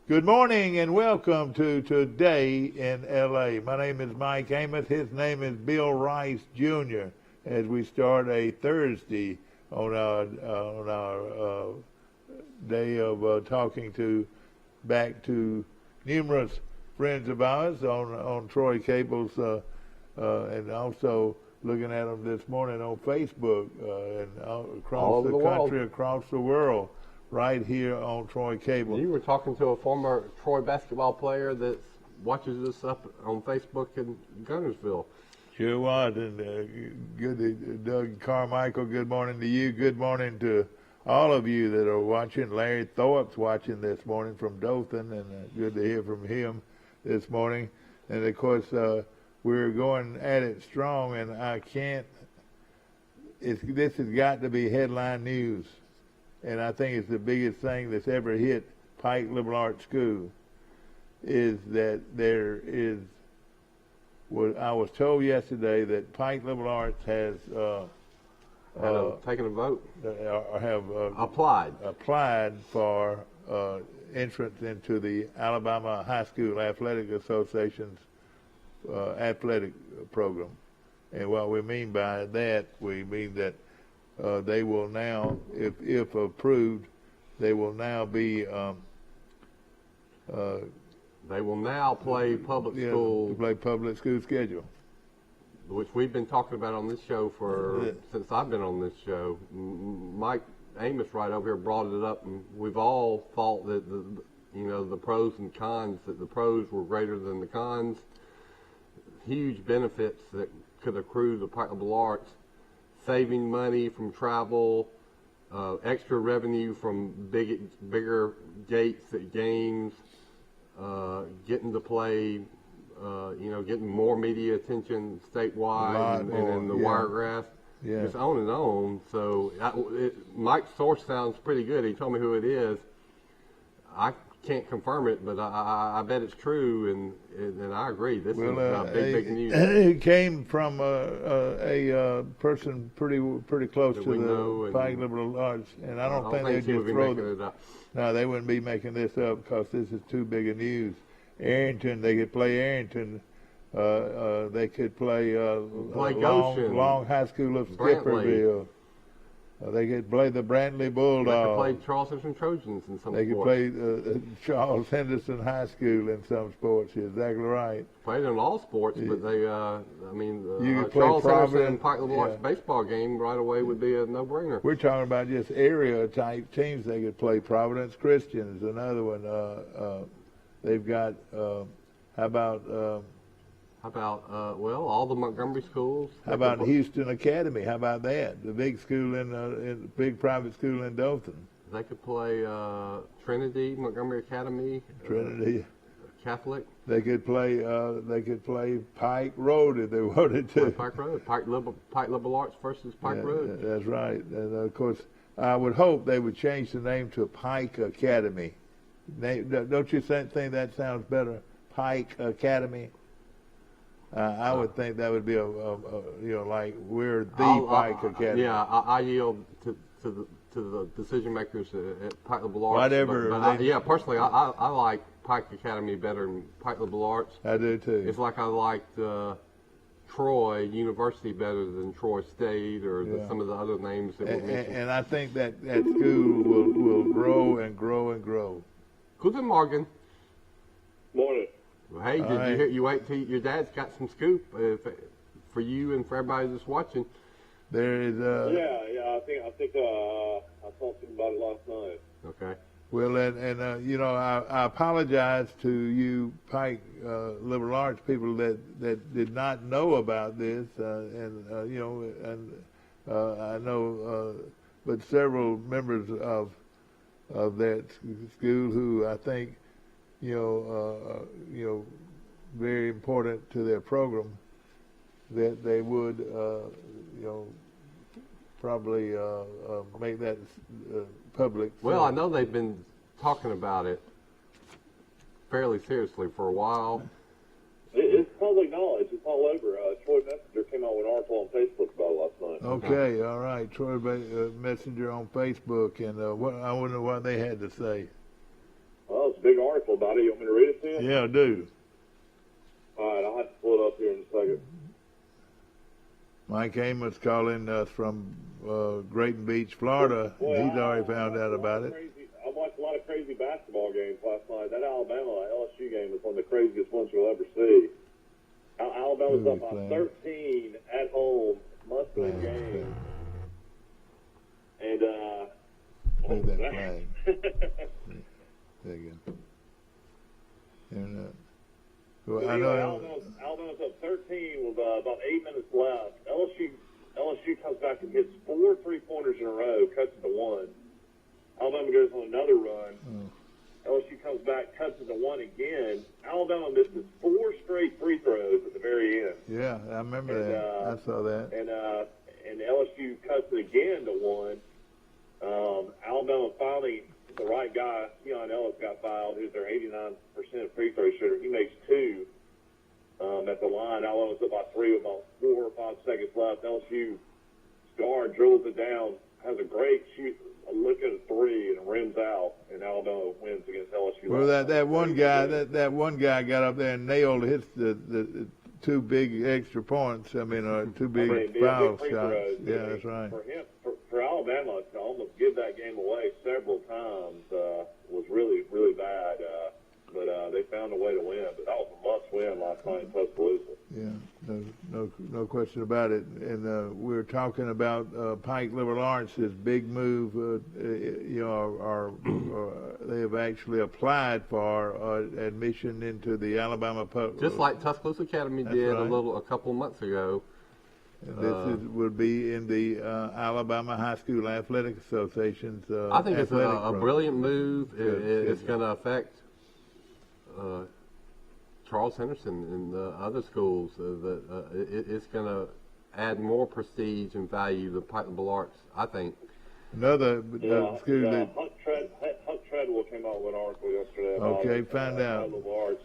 Good morning and welcome to Today in L.A. My name is Mike Amos. His name is Bill Rice Jr. As we start a Thursday on our day of talking back to numerous friends of ours on Troy Cable's and also looking at them this morning on Facebook and across the country, across the world. Right here on Troy Cable. You were talking to a former Troy basketball player that watches us up on Facebook in Gunnersville. Sure was. And good, Doug Carmichael, good morning to you. Good morning to all of you that are watching. Larry Thorpe's watching this morning from Dothan, and good to hear from him this morning. And, of course, we're going at it strong, and this has got to be headline news. And I think it's the biggest thing that's ever hit Pike Liberal Arts School is that there is what I was told yesterday that Pike Liberal Arts has taken a vote or have applied for entrance into the Alabama High School Athletic Association's athletic program. And what we mean by that, we mean that they will now, if approved, they will now be. They will now play public school. Play public school schedule, which we've been talking about on this show since I've been on this show. Mike Amos right over here brought it up, and we've all thought that the pros and cons, that the pros were greater than the cons. Huge benefits that could accrue to Pike Liberal Arts. Saving money from travel, extra revenue from bigger gates at games, getting to play, getting more media attention statewide and in the Wiregrass, just on and on. So Mike's source sounds pretty good. He told me who it is. I can't confirm it, but I bet it's true, and I agree. This is big news. It came from a person pretty close to the Pike Liberal Arts, and I don't think they'd just throw it up. No, they wouldn't be making this up because this is too big a news. Arrington, they could play Arrington. They could play Long High School of Skipperville. They could play the Brantley Bulldogs. They could play Charles Henderson Trojans in some sports. They could play Charles Henderson High School in some sports. You're exactly right. Played in all sports, but they, Charles Henderson and Pike Liberal Arts baseball game right away would be a no-brainer. We're talking about just area-type teams they could play. Providence Christian is another one. They've got, all the Montgomery schools. How about Houston Academy? How about that? The big school in big private school in Dothan. They could play Trinity Montgomery Academy. Trinity. Catholic. They could play Pike Road if they wanted to. Pike Road. Pike Liberal Arts versus Pike Road. That's right. And of course, I would hope they would change the name to Pike Academy. Don't you think that sounds better? Pike Academy. I would think that would be like we're the Pike Academy. Yeah, I yield to the decision makers at Pike Liberal Arts. Whatever. But personally, I like Pike Academy better than Pike Liberal Arts. I do too. It's like I liked Troy University better than Troy State or some of the other names that were mentioned. And I think that school will grow and grow and grow. Guten Morgen. Morning. Hey, did you hear? You wait till your dad's got some scoop for you and for everybody that's watching. There is. I think I talked to him about it last night. Okay. Well, I apologize to you Pike Liberal Arts people that did not know about this, I know, but several members of that school who I think. Very important to their program, that they would, probably make that public. Well, I know they've been talking about it fairly seriously for a while. It's public knowledge. It's all over. Troy Messenger came out with an article on Facebook about it last night. Okay, all right. Troy Messenger on Facebook, and I wonder what they had to say. Well, it's a big article. about it. You want me to read it to you? Yeah, I do. All right, I'll have to pull it up here in a second. Mike Amos calling us from Grayton Beach, Florida. Boy, He's already found out about it. I watched a lot of crazy basketball games last night. That Alabama LSU game was one of the craziest ones you'll ever see. Alabama's up by 13 at home, must-win game. And Play that flag. There you go. And, well, I know Alabama's up 13 with about 8 minutes left. LSU comes back and hits 4 3-pointers in a row, cuts it to 1. Alabama goes on another run. LSU comes back, cuts it to 1 again. Alabama misses 4 straight free throws at the very end. Yeah, I remember that. I saw that. And LSU cuts it again to 1. Alabama finally, the right guy, Keon Ellis, got fouled. Who's their 89% free throw shooter. He makes 2 at the line. Alabama's up by 3 with about 4 or 5 seconds left. LSU guard drills it down, has a great look at a 3 and rims out, and Alabama wins against LSU. Well, that one guy got up there and nailed the 2 big extra points. I mean, 2 big foul shots. Yeah, that's right. For Alabama to almost give that game away several times was really, really bad. But they found a way to win. But that was a must-win last night in Tuscaloosa. Yeah, no question about it. And we're talking about Pike Liver Lawrence's big move. They have actually applied for admission into the Alabama just like Tuscaloosa Academy did a couple of months ago. This will be in the Alabama High School Athletic Association's I think it's a program. brilliant move. It's going to affect Charles Henderson and the other schools. It's going to add more prestige and value to Pike Liver Lawrence, I think. Another school that Huck Treadwell came out with an article yesterday. Okay, find out. Pike Liver Lawrence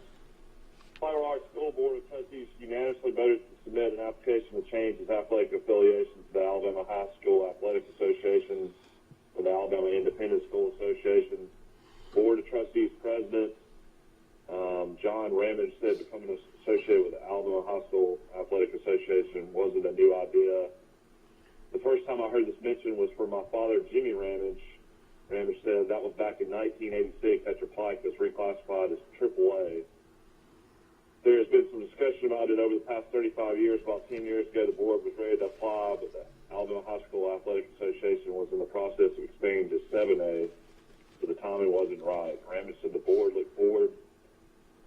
School Board of Trustees unanimously voted to submit an application to change its athletic affiliation to the Alabama High School Athletic Association or the Alabama Independent School Association. Board of Trustees President John Ramage said becoming associated with the Alabama High School Athletic Association wasn't a new idea. The first time I heard this mentioned was from my father, Jimmy Ramage. Ramage said that was back in 1986 after Pike was reclassified as AAA. There has been some discussion about it over the past 35 years. About 10 years ago, the board was ready to apply, but the Alabama High School Athletic Association was in the process of expanding to 7A, so the timing wasn't right. Ramage said the board looked forward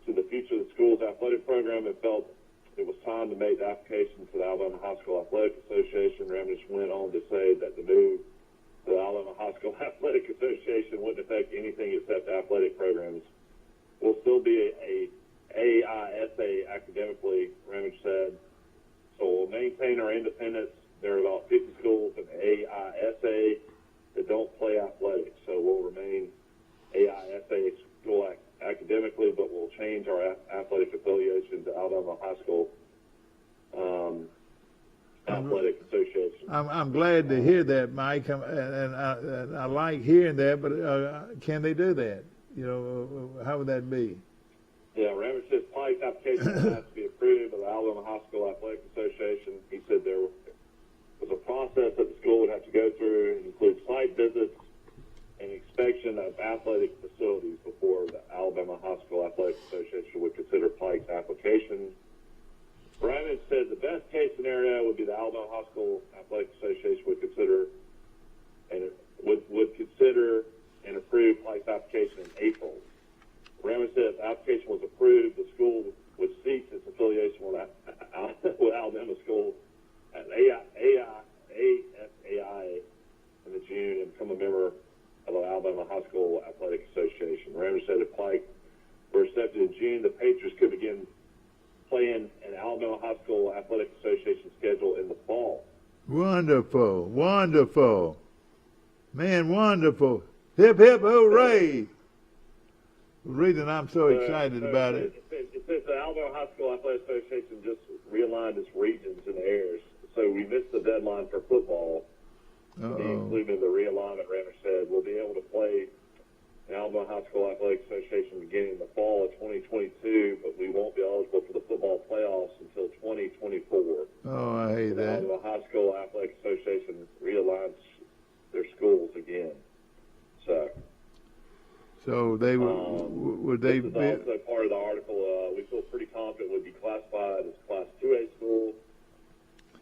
to the future of the school's athletic program and felt it was time to make the application to the Alabama High School Athletic Association. Ramage went on to say that the move to the Alabama High School Athletic Association wouldn't affect anything except athletic programs. We'll still be a AISA academically, Ramage said. So we'll maintain our independence. There are about 50 schools in AISA that don't play athletics, so we'll remain AISA school academically, but we'll change our athletic affiliation to Alabama High School Athletic Association. I'm glad to hear that, Mike, and I like hearing that, but can they do that? How would that be? Yeah, Ramage says Pike's application has to be approved by the Alabama High School Athletic Association. He said there was a process that the school would have to go through. It includes site visits and inspection of athletic facilities before the Alabama High School Athletic Association would consider Pike's application. Ramage said the best case scenario would be the Alabama High School Athletic Association would consider and approve Pike's application in April. Ramage said if the application was approved, the school would cease its affiliation with Alabama School at ASAI in the June and become a member of the Alabama High School Athletic Association. Ramage said if Pike were accepted in June, the Patriots could begin playing an Alabama High School Athletic Association schedule in the fall. Wonderful, wonderful. Man, wonderful. Hip, hip, hooray. The reason I'm so excited about it. It says the Alabama High School Athletic Association just realigned its regions and airs. So we missed the deadline for football. Including the realignment, Ramage said, we'll be able to play and Alabama High School Athletic Association beginning in the fall of 2022, but we won't be eligible for the football playoffs until 2024. Oh, I hate The that. Alabama High School Athletic Association realigns their schools again. So they would they This is be? also part of the article. We feel pretty confident would be classified as Class 2A school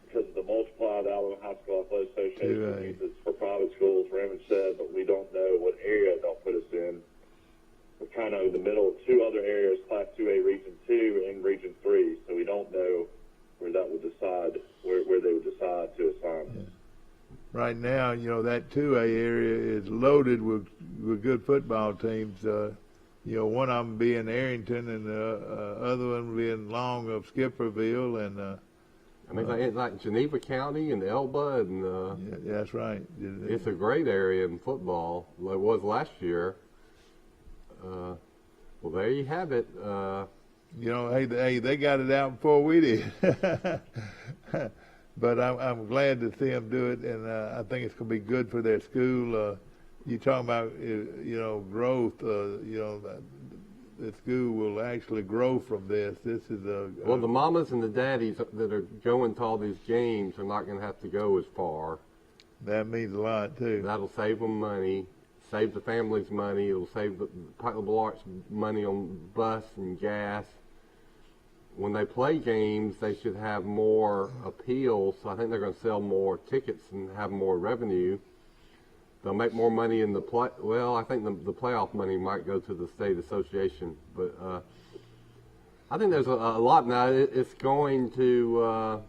because of the multiply the Alabama High School Athletic Association 2A. uses for private schools. Raymond said, but we don't know what area they'll put us in. We're kind of in the middle of two other areas, Class 2A Region 2 and Region 3, so we don't know where that would decide, where they would decide to assign us. Right now, that 2A area is loaded with good football teams. One of them being Arrington, and the other one being Long of Skipperville, and I mean, it's like Geneva County and Elba, and yeah, that's right. it's a great area in football. Well, it was last year. Well, there you have it. Hey, they got it out before we did. But I'm glad to see them do it, and I think it's going to be good for their school. You talking about growth? The school will actually grow from this. This is Well, the mamas and the daddies that are going to all these games are not going to have to go as far. That means a lot too. That'll save them money, save the families money. It'll save the Pike Liberal Arts money on bus and gas. When they play games, they should have more appeal, so I think they're going to sell more tickets and have more revenue. They'll make more money in the play. Well, I think the playoff money might go to the state association, but I think there's a lot now. It's going to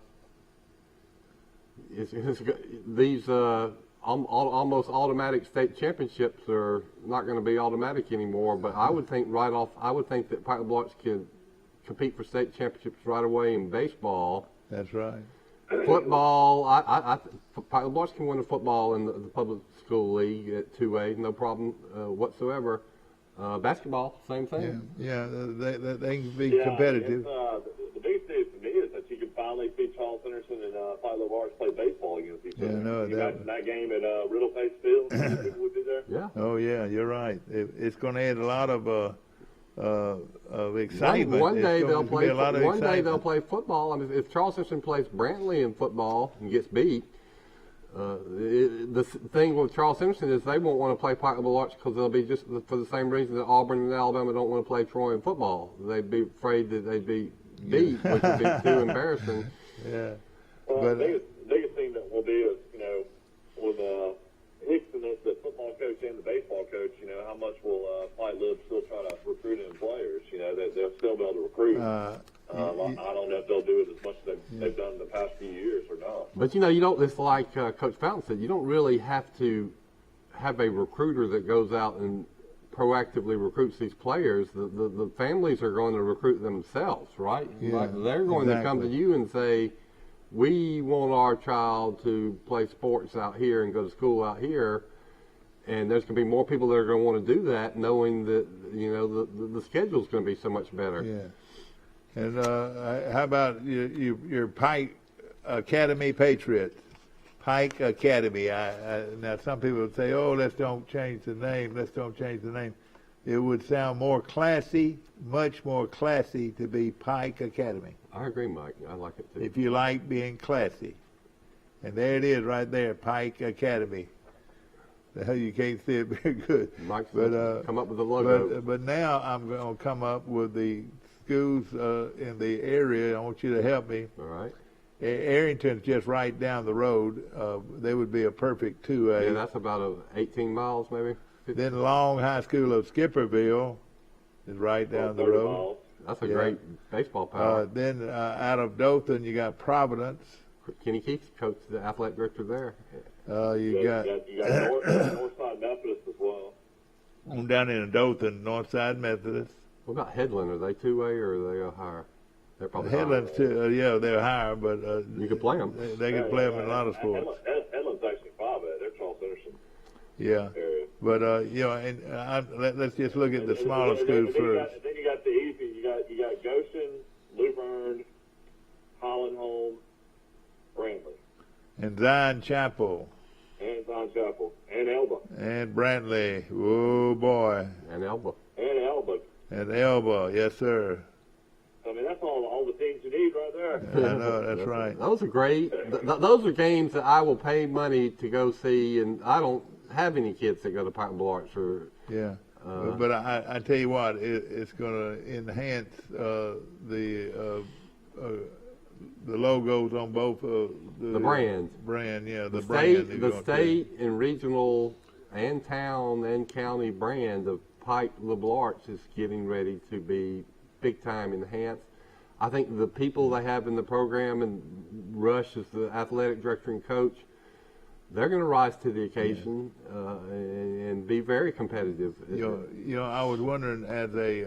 these almost automatic state championships are not going to be automatic anymore. But I would think that Pike Liberal Arts could compete for state championships right away in baseball. That's right. Football, Pike Liberal Arts can win a football in the public school league at 2A, no problem whatsoever. Basketball, same thing. Yeah, they can be competitive. The biggest thing for me is that you can finally see Charles Henderson and Pike Liberal Arts play baseball against each other. Yeah, no, you got that game at Riddle Pace Field. People would be there. Yeah. Oh yeah, you're right. It's going to add a lot of excitement. One day It's they'll going to play. be a lot of One day they'll excitement. play football. I mean, if Charles Henderson plays Brantley in football and gets beat, the thing with Charles Henderson is they won't want to play Pike Liberal Arts because they'll be just for the same reason that Auburn and Alabama don't want to play Troy in football. They'd be afraid that they'd be beat, which would be too embarrassing. Yeah. Well, But, the biggest thing that will be is, with Hickson as the football coach and the baseball coach, how much will Pike Lib still try to recruit in players? They'll still be able to recruit. I don't know if they'll do it as much as they've done in the past few years or not. But you don't. It's like Coach Fountain said. You don't really have to have a recruiter that goes out and proactively recruits these players. The families are going to recruit themselves, right? Yeah, Like they're going to come to you and say, "We want our child to play sports out here and go to school out here." And there's going to be more people that are going to want to do that, knowing that the schedule's going to be so much better. yeah. And how about your Pike Academy Patriots? Pike Academy. Now some people would say, "Oh, let's don't change the name. Let's don't change the name." It would sound more classy, much more classy, to be Pike Academy. I agree, Mike. I like it too. If you like being classy. And there it is right there, Pike Academy. The hell, you can't see it very good. Mike's But, come up with the logo. But now I'm going to come up with the schools in the area. I want you to help me. All right. Arrington's just right down the road. They would be a perfect 2A. Yeah, that's about 18 miles, maybe. 15. Then Long High School of Skipperville is right down the 30 road. miles. That's a Yeah. great baseball power. Then out of Dothan, you got Providence. Kenny Keith coached the athletic director there. You got You got Northside Methodist as well. down in Dothan, Northside Methodist. What about Headland? Are they 2A or are they higher? They're probably Headlands, higher. too, they're higher, but You could play them. they can play them in a lot of sports. Headland's actually 5A. They're Charles Henderson Yeah, area. but let's just look at the smaller schools first. Then you got the easy. You got Goshen, Luverne, Holland-Holme, Brantley, And Zion Chapel. and Zion Chapel, And Elba. And Brantley. Oh, boy. And Elba. And Elba. And Elba. Yes, sir. I mean, that's all the teams you need right there. I know, that's right. Those are great. Those are games that I will pay money to go see, and I don't have any kids that go to Pikeville Arts. Yeah. But I tell you what, it's going to enhance the logos on both The brands. The state and regional and town and county brand of Pikeville Arts is getting ready to be big time enhanced. I think the people they have in the program, and Rush as the athletic director and coach, they're going to rise to the occasion and be very competitive. I was wondering, as I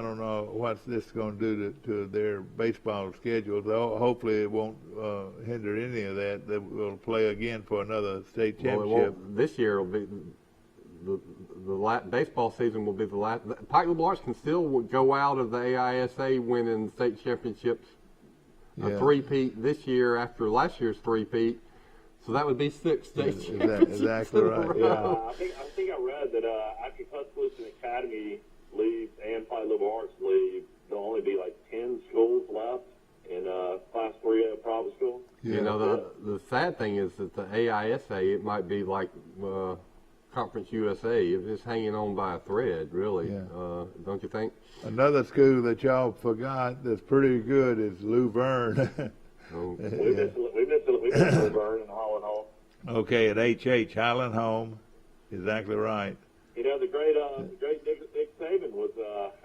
don't know what's this going to do to their baseball schedule. Hopefully, it won't hinder any of that. They will play again for another state championship. This year will be the baseball season will be the last. Pikeville Arts can still go out of the AISA winning state championships. A three-peat this year after last year's three-peat. So that would be 6 state championships. Exactly right. Yeah, I think I read that after Tuscaloosa Academy leaves and Pikeville Arts leave, there'll only be like 10 schools left in Class 3A private school. Yeah. You know, the sad thing is that the AISA, it might be like Conference USA. It's just hanging on by a thread, really. Yeah. Don't you think? Another school that y'all forgot that's pretty good is Luverne. Oh. We missed Luverne and Holland Home. Okay, at HH, Highland Home. Exactly right. You know, the great Nick Saban was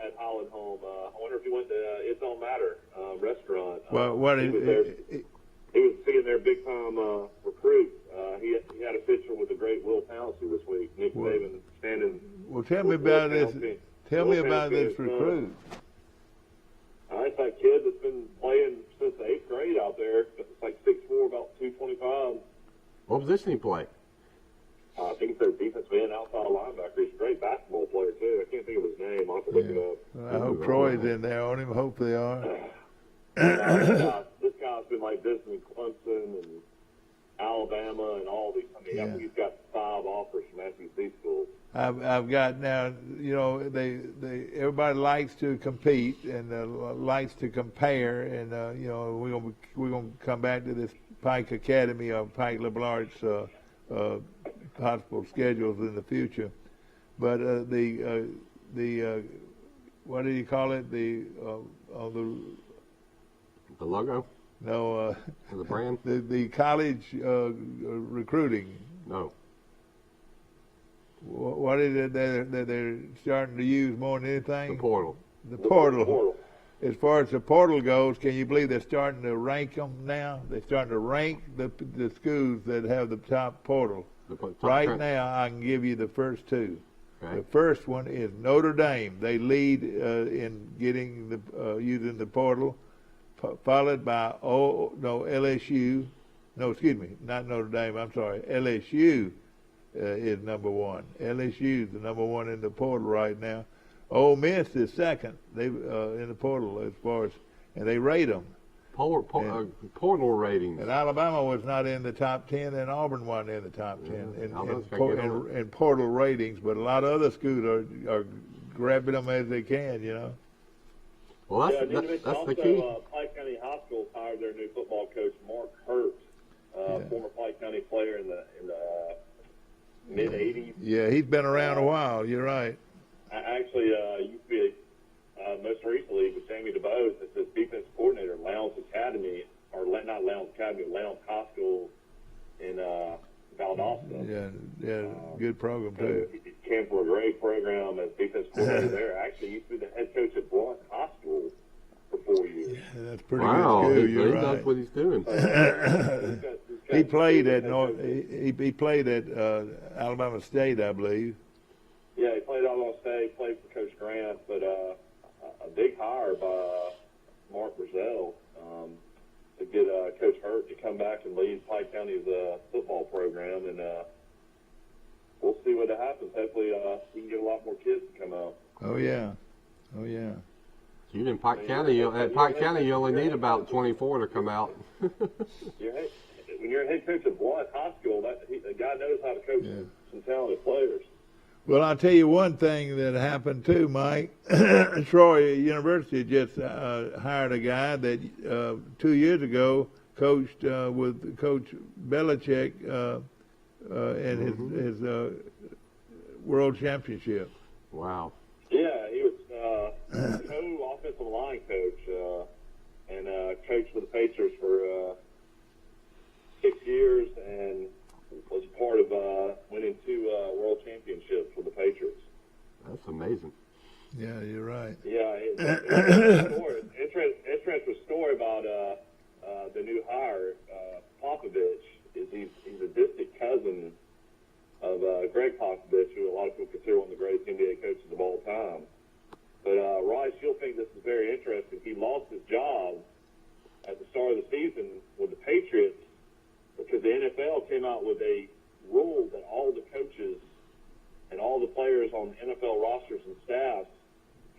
at Holland Home. I wonder if he went to It Don't Matter restaurant. Well, he was seeing their big time recruit. He had a picture with the great Will Pouncey this week. Nick Saban standing. Well, tell me about this. Tell me about this recruit. It's that kid that's been playing since the 8th grade out there. It's like 6'4", about 225. What position he play? I think it's their defensive end, outside linebacker. He's a great basketball player, too. I can't think of his name. I'll have to look it up. Well, I hope Troy's in there on him. Hope they are. This guy's been like this in Clemson and Alabama and all these. I mean, I think he's got 5 offers from SEC schools. I've got now. You know, everybody likes to compete and likes to compare, and you know, we're gonna come back to this Pike Academy or Pikeville Arts possible schedules in the future. But the what do you call it? The logo? No. The brand? The college recruiting. No. What is it that they're starting to use more than anything? The portal. The portal. As far as the portal goes, can you believe they're starting to rank them now? They're starting to rank the schools that have the top portal. Right now, I can give you the first 2. Okay. The first one is Notre Dame. They lead in getting the using the portal, followed by LSU. No, excuse me, not Notre Dame. I'm sorry, LSU. Is number 1. LSU is the number 1 in the portal right now. Ole Miss is second. They in the portal as far as, and they rate them. Portal ratings. And Alabama was not in the top 10, and Auburn wasn't in the top 10 in portal ratings. But a lot of other schools are grabbing them as they can. You know. Well, that's the key. Pike County High School hired their new football coach, Mark Hurt, former Pike County player in the mid-'80s. Yeah, he's been around a while. You're right. Actually, used to be most recently with Jamie DeBose as his defense coordinator at Lowndes Academy, or not Lowndes Academy, Lowndes High School in Valdosta. Yeah, good program too. He came from a great program as defense coordinator there. Actually, used to be the head coach at Blunt High School for 4 years. Yeah, that's pretty good school. He right. knows what he's doing. He played at he played at Alabama State, I believe. Yeah, he played at Alabama State, played for Coach Grant, but a big hire by Mark Brazell to get Coach Hurt to come back and lead Pike County's football program, and we'll see what happens. Hopefully, he can get a lot more kids to come out. Oh yeah. You in Pike County, at Pike County, you only need about 24 to come out. We when you're a head coach at Blunt High School, the guy knows how to coach some talented players. Well, I'll tell you one thing that happened too, Mike. Troy University just hired a guy that 2 years ago coached with Coach Belichick in his World Championship. Wow. Yeah, he was co-offensive line coach and coached with the Patriots for 6 years and was part of winning 2 World Championships with the Patriots. That's amazing. Yeah, you're right. Yeah, interesting story about the new hire, Popovich. He's a distant cousin of Greg Popovich, who a lot of people consider one of the greatest NBA coaches of all time. But Rice, you'll think this is very interesting. He lost his job at the start of the season with the Patriots because the NFL came out with a rule that all the coaches and all the players on NFL rosters and staffs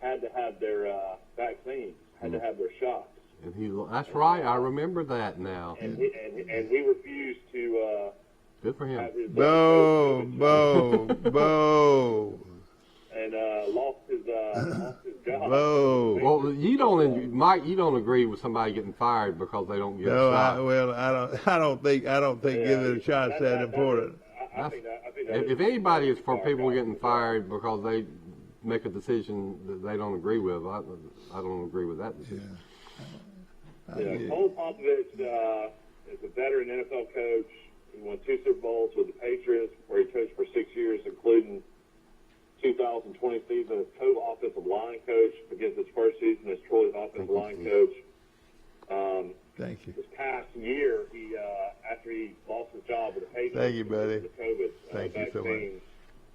had to have their vaccines, had to have their shots. And that's right. I remember that now. And he refused to. Good for him. Bo. And lost his job. Bo. Well, Mike. You don't agree with somebody getting fired because they don't get a No, shot. I don't think giving it a shot's that important. I think that if anybody is for people getting fired because they make a decision that they don't agree with, I don't agree with that decision. Cole Popovich is a veteran NFL coach. He won 2 Super Bowls with the Patriots, where he coached for 6 years, including 2020 season as co-offensive line coach, against his first season as Troy's offensive line coach. Thank you. This past year, he after he lost his job with the Patriots, Thank you, buddy. The COVID Thank you so much.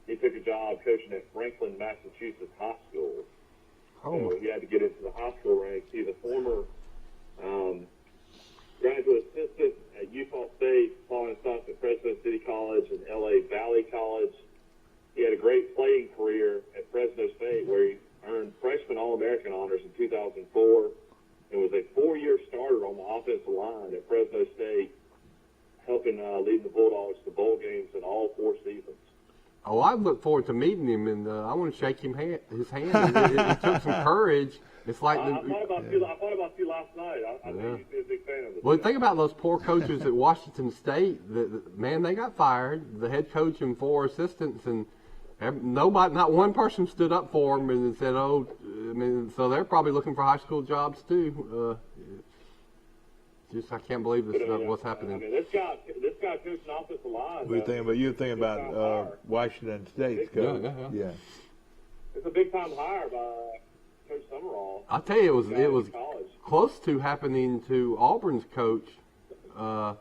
He took a job coaching at Franklin, Massachusetts High School. So he had to get into the high school ranks. He's a former graduate assistant at Utah State, following stops at Fresno City College and LA Valley College. He had a great playing career at Fresno State, where he earned freshman All-American honors in 2004 and was a 4-year starter on the offensive line at Fresno State, helping lead the Bulldogs to bowl games in all 4 seasons. Oh, I look forward to meeting him, and I want to shake his hand. It took some courage. It's like I thought about you last night. I think you'd be a big fan of this. Well, think about those poor coaches at Washington State. Man, they got fired. The head coach and 4 assistants, and not one person stood up for them and said, "Oh," so they're probably looking for high school jobs too. I can't believe this what's happening. This guy coaching offensive line. What do you think about? You think about Washington State's coach? Yeah. It's a big time hire by Coach Summerall. I'll tell you, it was close to happening to Auburn's coach, and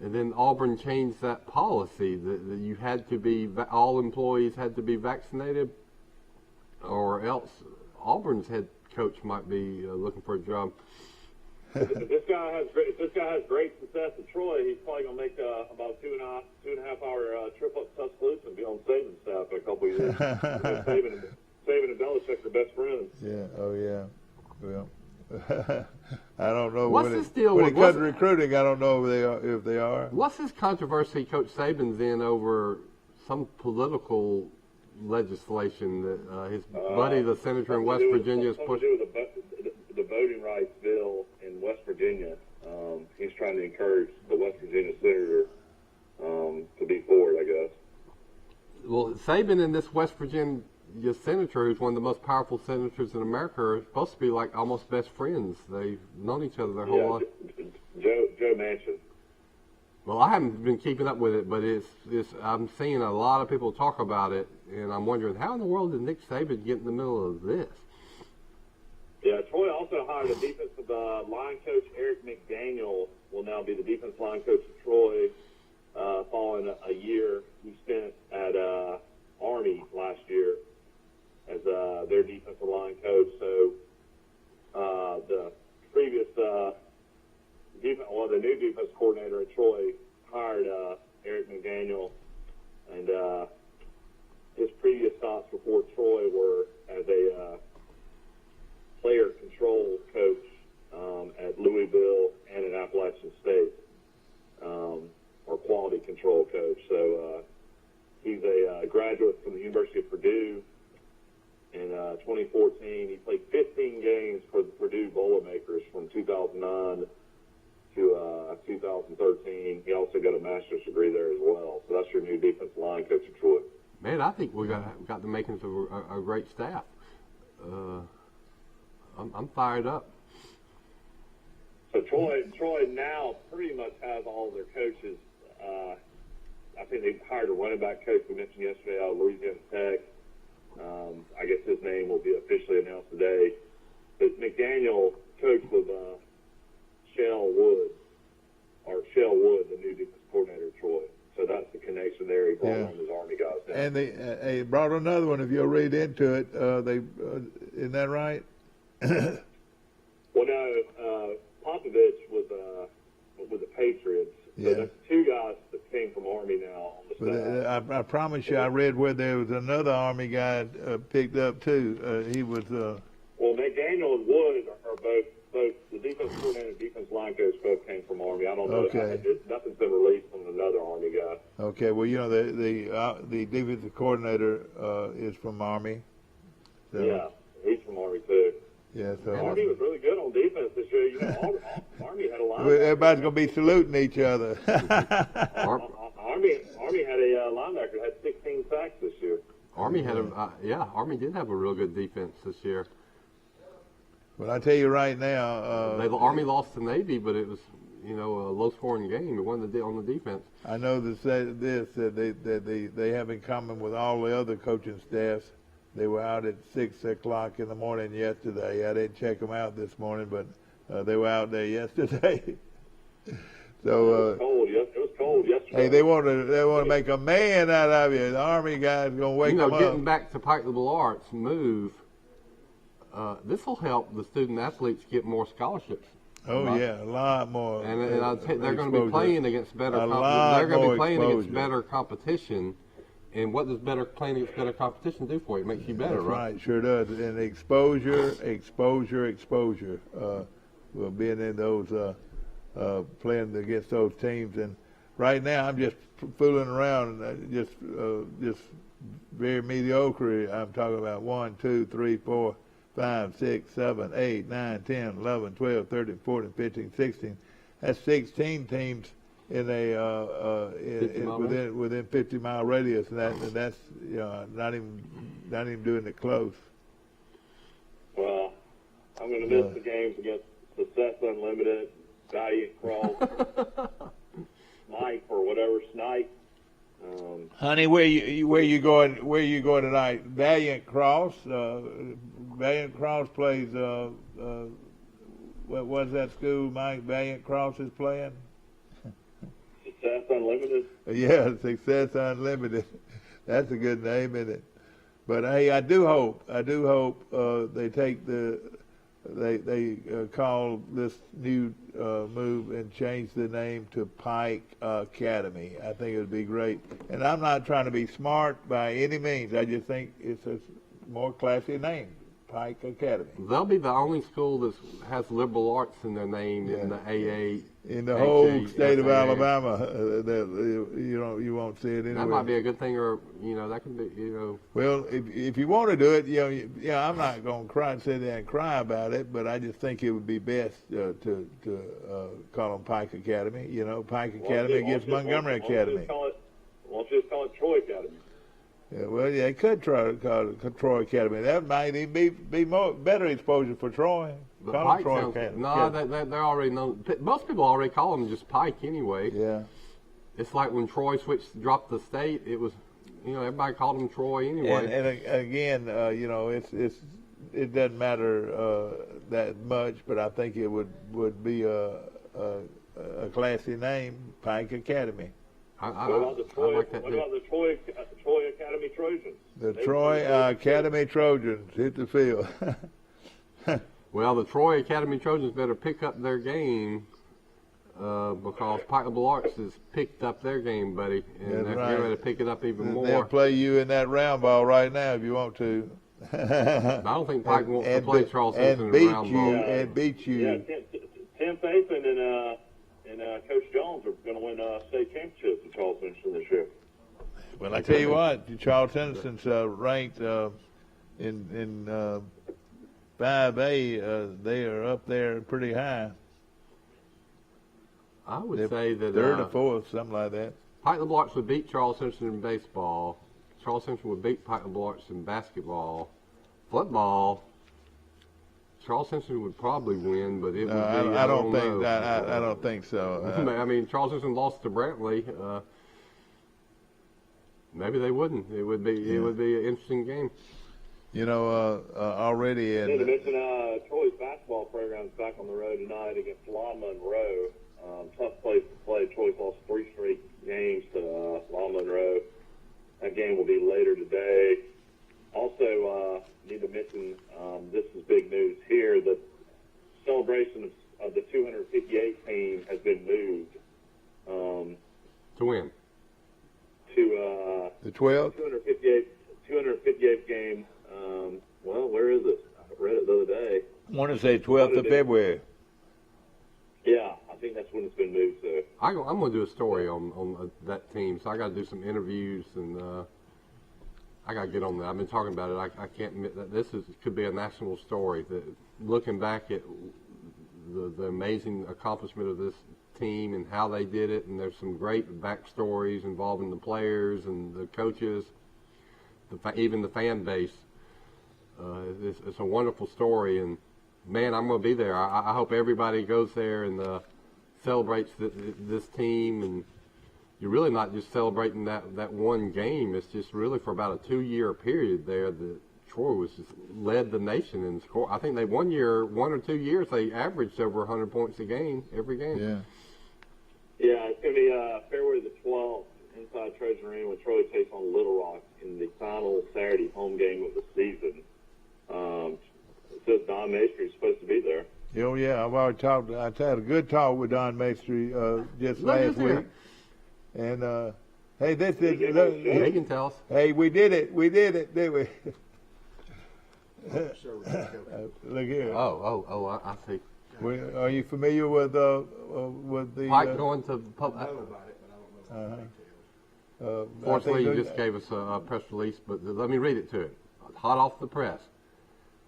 then Auburn changed that policy that you had to be all employees had to be vaccinated, or else Auburn's head coach might be looking for a job. If this guy has great success at Troy, he's probably going to make about a 2.5 hour trip up to Tuscaloosa and be on Saban's staff in a couple of years. Saban and Belichick are best friends. Yeah. Oh, yeah. Well, I don't know. What's this deal when with? it comes to recruiting, I don't know if they are. What's this controversy Coach Saban's in over some political legislation that his buddy, the senator in West Virginia, is pushing? The voting rights bill in West Virginia. He's trying to encourage the West Virginia senator to be for it, I guess. Well, Saban and this West Virginia senator, who's one of the most powerful senators in America, are supposed to be like almost best friends. They've known each other their whole life. Joe Manchin. Well, I haven't been keeping up with it, but I'm seeing a lot of people talk about it, and I'm wondering, how in the world did Nick Saban get in the middle of this? Yeah, Troy also hired a defensive line coach. Eric McDaniel will now be the defensive line coach of Troy, following a year he spent at Army last year as their defensive line coach. So the previous the new defense coordinator at Troy hired Eric McDaniel, and his previous stops before Troy were as a player control coach at Louisville and at Appalachian State. control coach. So he's a graduate from the University of Purdue. In 2014, he played 15 games for the Purdue Boilermakers from 2009 to 2013. He also got a master's degree there as well. So that's your new defensive line coach in Troy. Man, I think we got the makings of a great staff. I'm fired up. So Troy now pretty much has all their coaches. I think they hired a running back coach we mentioned yesterday out of Louisiana Tech. I guess his name will be officially announced today. But McDaniel coached with Shell Wood, the new defensive coordinator at Troy. So that's the connection there. He brought on his Army guys down. And they brought another one. If you'll read into it, isn't that right? Well, no, Popovich was with the Patriots. So Yeah. there's two guys that came from Army now on the staff. But I promise you, I read where there was another Army guy picked up too. He was. Well, McDaniel and Wood are both the defense coordinator and defense line coach both came from Army. I don't know. Okay. Nothing's been released from another Army guy. Okay. Well, you know the defensive coordinator is from Army. So, Yeah, he's from Army too. Yeah. So Army was really good on defense this year. You know, Army had a line. everybody's gonna be saluting each other. Army had a linebacker that had 16 sacks this year. Army had Army did have a real good defense this year. But I tell you right now, The Army lost to Navy, but it was a low-scoring game. It won on the defense. I know that they have in common with all the other coaching staffs. They were out at 6 o'clock in the morning yesterday. I didn't check them out this morning, but they were out there yesterday. So It was cold yesterday. hey, they want to make a man out of you. The Army guys gonna wake them up. Getting back to Pike Liberal Arts move, this will help the student athletes get more scholarships. Oh right? yeah, a lot more. And they're going to be playing against better. A lot They're going to more be playing against exposure. better competition. And what does playing against better competition do for you? It makes you better, That's right? right, sure does. And exposure. Well, being in those, playing against those teams, and right now I'm just fooling around, just very mediocre. I'm talking about 1, 2, 3, 4, 5, 6, 7, 8, 9, 10, 11, 12, 13, 14, 15, 16. That's 16 teams in within 50-mile radius, and that's not even doing it close. Well, I'm going to miss the games against Success Unlimited, Valiant Cross, Snipe or whatever Snipe. Honey, where you going tonight? Valiant Cross. Valiant Cross plays. What was that school, Mike? Valiant Cross is playing. Success Unlimited. Yeah, Success Unlimited. That's a good name, isn't it? But hey, I do hope they take they call this new move and change the name to Pike Academy. I think it would be great. And I'm not trying to be smart by any means. I just think it's a more classy name, Pike Academy. They'll be the only school that has liberal arts in their name in the AA. In the whole state of Alabama, you won't see it anywhere. That might be a good thing, or that could be Well, if you want to do it, I'm not going to sit there and cry about it, but I just think it would be best to call them Pike Academy. Pike Academy against Montgomery Academy. Why don't you just call it Troy Academy? Yeah, well, they could try to call it Troy Academy. That might even be better exposure for Troy. But Call Pike them Troy sounds, Academy. no, they're already known. Most people already call them just Pike anyway. Yeah. It's like when Troy dropped the state. It was, everybody called them Troy anyway. And again, it doesn't matter that much, but I think it would be a classy name, Pike Academy. What about the Troy Academy Trojans? The Troy Academy Trojans hit the field. Well, the Troy Academy Trojans better pick up their game because Pike Liberal Arts has picked up their game, buddy, and they're getting ready to pick it up even more. They'll play you in that round ball right now if you want to. I don't think Pike wants to play Charles Simpson in a round ball. And beat you. Yeah, Tim Faison and Coach Jones are going to win state championships. Charles Henderson this year. Well, I tell you what, Charles Henderson's ranked in 5A. They are up there pretty high. I would They're say that third or fourth, something like that. Pike LeBlanc would beat Charles Henderson in baseball. Charles Henderson would beat Pike LeBlanc in basketball. Football, Charles Henderson would probably win, but it would be. I don't think. know. I don't think so. I mean, Charles Henderson lost to Brantley. Maybe they wouldn't. It would be. It would be an interesting game. You know, already I need to in. mention Troy's basketball program's back on the road tonight against La Monroe. Tough place to play. Troy's lost 3 straight games to La Monroe. That game will be later today. Also, need to mention, this is big news here, the celebration of the 258 team has been moved. To win. To The 12th? 258th game. Well, where is it? I read it the other day. I want to say 12th of February. Yeah, I think that's when it's been moved to. I'm going to do a story on that team, so I got to do some interviews and I got to get on that. I've been talking about it. I can't admit that this could be a national story. That looking back at the amazing accomplishment of this team and how they did it, and there's some great backstories involving the players and the coaches, even the fan base. It's a wonderful story, and man, I'm going to be there. I hope everybody goes there and celebrates this team. And you're really not just celebrating that one game. It's just really for about a 2-year period there that Troy was just led the nation in score. I think they 1 or 2 years, they averaged over 100 points a game every game. Yeah. Yeah, it's going to be February the 12th inside Treasure Arena when Troy takes on Little Rock in the final Saturday home game of the season. It says Don Maestri is supposed to be there. Oh, yeah. I've already talked. I had a good talk with Don Maestri just last week. And, hey, this is. They can tell us. Hey, we did it, didn't we? Look here. Oh, I see. Are you familiar with the? Mike going to pub. I know about it, but I don't know about the details. Fortunately, you just gave us a press release, but let me read it to it. Hot off the press.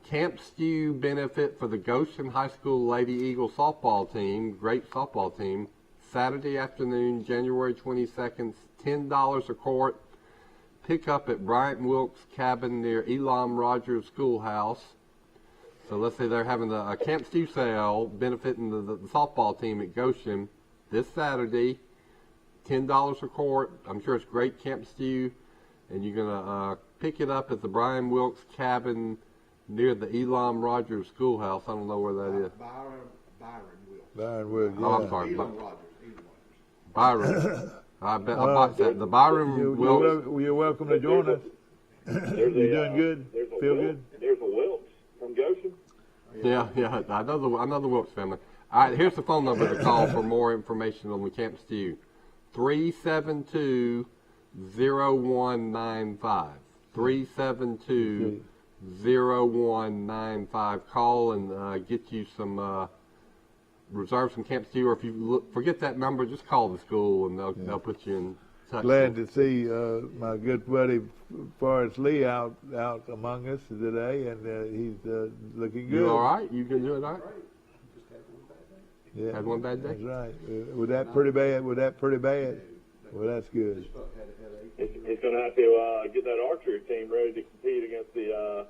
Camp Stew benefit for the Goshen High School Lady Eagle softball team, great softball team, Saturday afternoon, January 22nd, $10 a quart. Pick up at Bryant Wilkes Cabin near Elam Rogers Schoolhouse. So let's say they're having a Camp Stew sale benefiting the softball team at Goshen this Saturday, $10 a quart. I'm sure it's great Camp Stew, and you're gonna pick it up at the Brian Wilkes Cabin near the Elam Rogers Schoolhouse. I don't know where that is. Byron Wilkes. Byron Wood, yeah. Oh, I'm sorry. Elon Rogers. Byron. I bet I bought that. The Byron Wilkes. You're welcome to join us. You doing good? Feel good? There's a Wilkes from Goshen. Yeah. I know the Wilkes family. All right, here's the phone number to call for more information on the Camp Stew. 372-0195. 372-0195. Call and get you some reserve some Camp Stew, or if you forget that number, just call the school and they'll put you in touch. Glad to see my good buddy Forrest Lee out among us today, and he's looking good. You all right? You can do it all right? Yeah, Had one bad day? That's right. Was that pretty bad? Well, that's good. He's going to have to get that archery team ready to compete against the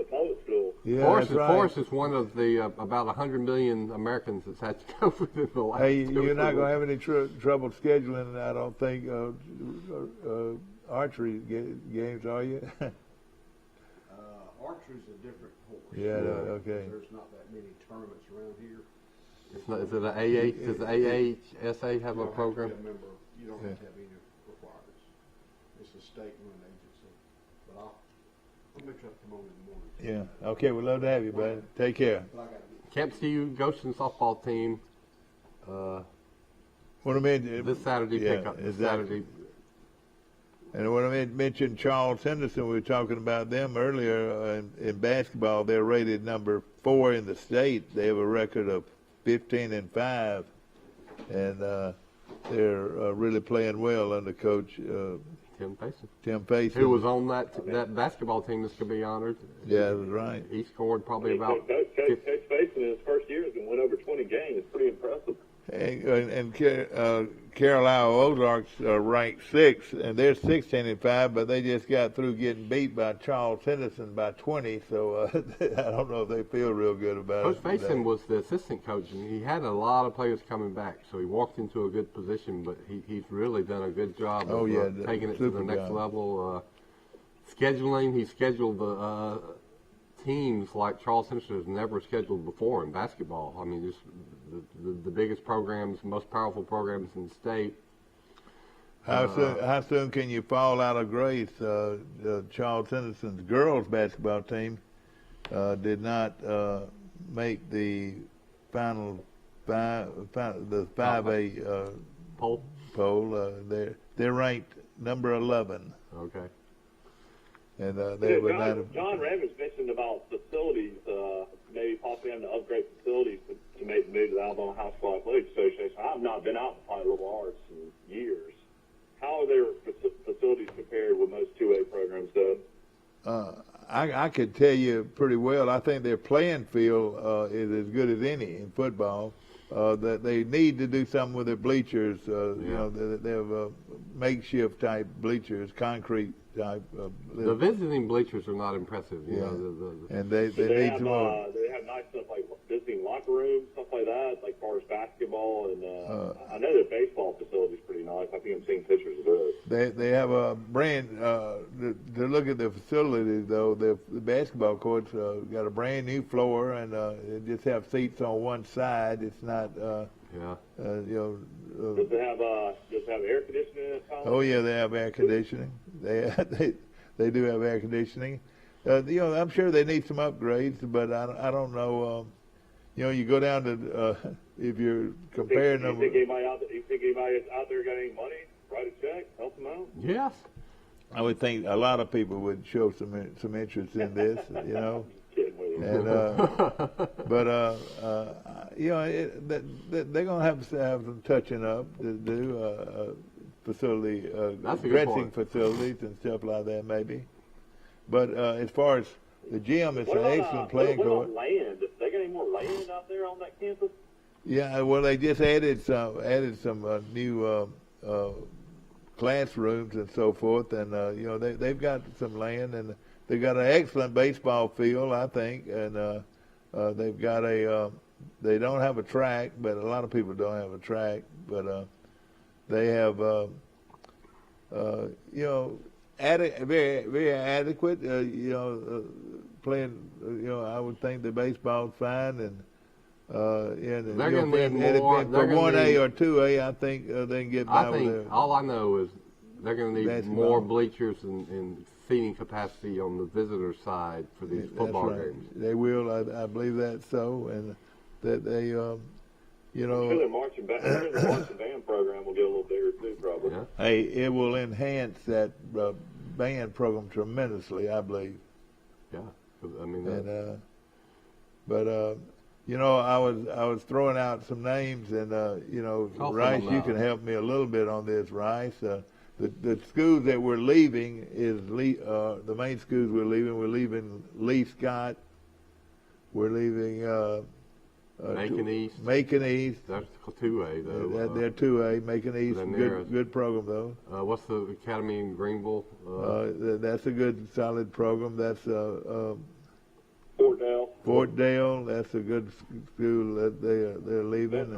public school. Yeah, Forrest, that's right. Forrest is one of the about 100 million Americans that's had to go within the last Hey, 2 you're not or going to have any trouble scheduling, I don't think, archery games, are you? Archery's a different horse. Yeah, okay. There's not that many tournaments around here. It's not, is it an AA? Does the AHSA have a program? You don't have to have any requirements. It's a state-run agency. But I'll make sure I come on in the morning. Yeah. Okay, we'd love to have you, bud. Take care. But I got to get Camp Stew Goshen softball team What I mean, this Saturday yeah, pickup. This exactly. Saturday. And when I mentioned Charles Henderson, we were talking about them earlier in basketball. They're rated number 4 in the state. They have a record of 15-5, and they're really playing well under Coach Tim Payson, Tim Payson. who was on that basketball team that's going to be honored. Yeah, that's right. He scored probably about. Coach Faison in his first year has won over 20 games. It's pretty impressive. And Carlisle Ozarks are ranked 6th, and they're 16-5, but they just got through getting beat by Charles Henderson by 20. So I don't know if they feel real good about Coach it. Faison today. was the assistant coach, and he had a lot of players coming back. So he walked into a good position, but he's really done a good job of taking it to the next level. Scheduling, he scheduled the teams like Charles Henderson has never scheduled before in basketball. I mean, just the biggest programs, most powerful programs in the state. How soon can you fall out of grace? Charles Henderson's girls basketball team did not make the final the 5A poll. They're ranked number 11. Okay. And they would not have. John Ramage mentioned about facilities, maybe possibly having to upgrade facilities to make the move to the Alabama High School Athletic Association. I've not been out to play liberal arts in years. How are their facilities compared with most 2A programs, though? I could tell you pretty well. I think their playing field is as good as any in football. That they need to do something with their bleachers. You know, they have makeshift type bleachers, concrete type. The visiting bleachers are not impressive. You know, and they need have, some more. They have nice stuff like visiting locker rooms, stuff like that, like far as basketball, and I know their baseball facility is pretty nice. I think I'm seeing pictures of those. They have a brand. To look at the facilities, though, the basketball courts got a brand new floor, and they just have seats on one side. It's not. You know. Does it have air conditioning in it? Oh yeah, they have air conditioning. They do have air conditioning. You know, I'm sure they need some upgrades, but I don't know. You know, you go down to if you're comparing them. You think anybody out there got any money? Write a check, help them out. Yes. I would think a lot of people would show some interest in this. You know. And, but you know, they're going to have some touching up to do, facility, dressing facilities and stuff like that, maybe. But as far as the gym, it's an excellent playing court. What about land? They got any more land out there on that campus? Yeah, well, they just added some new classrooms and so forth, and you know, they've got some land, and they've got an excellent baseball field, I think, and they've got they don't have a track, but a lot of people don't have a track, but they have, you know, very, very adequate, you know, playing, you know, I would think the baseball's fine, and they're going to need more. For 1A or 2A, I think they can get by with it. All I know is they're going to need more bleachers and seating capacity on the visitor side for these football games. They will, I believe that so, and that they, you know. I'm sure the marching band program will get a little bigger too, probably. Yeah. Hey, it will enhance that band program tremendously, I believe. Yeah, I mean. And but you know, I was throwing out some names, and you know, Rice, you can help me a little bit on this, Rice. The schools that we're leaving is the main schools we're leaving. We're leaving Lee Scott. We're leaving Macon East. Macon East. That's 2A though. They're 2A. Macon East, good program though. What's the academy in Greenville? That's a good solid program. That's Fort Dale. That's a good school that they're leaving.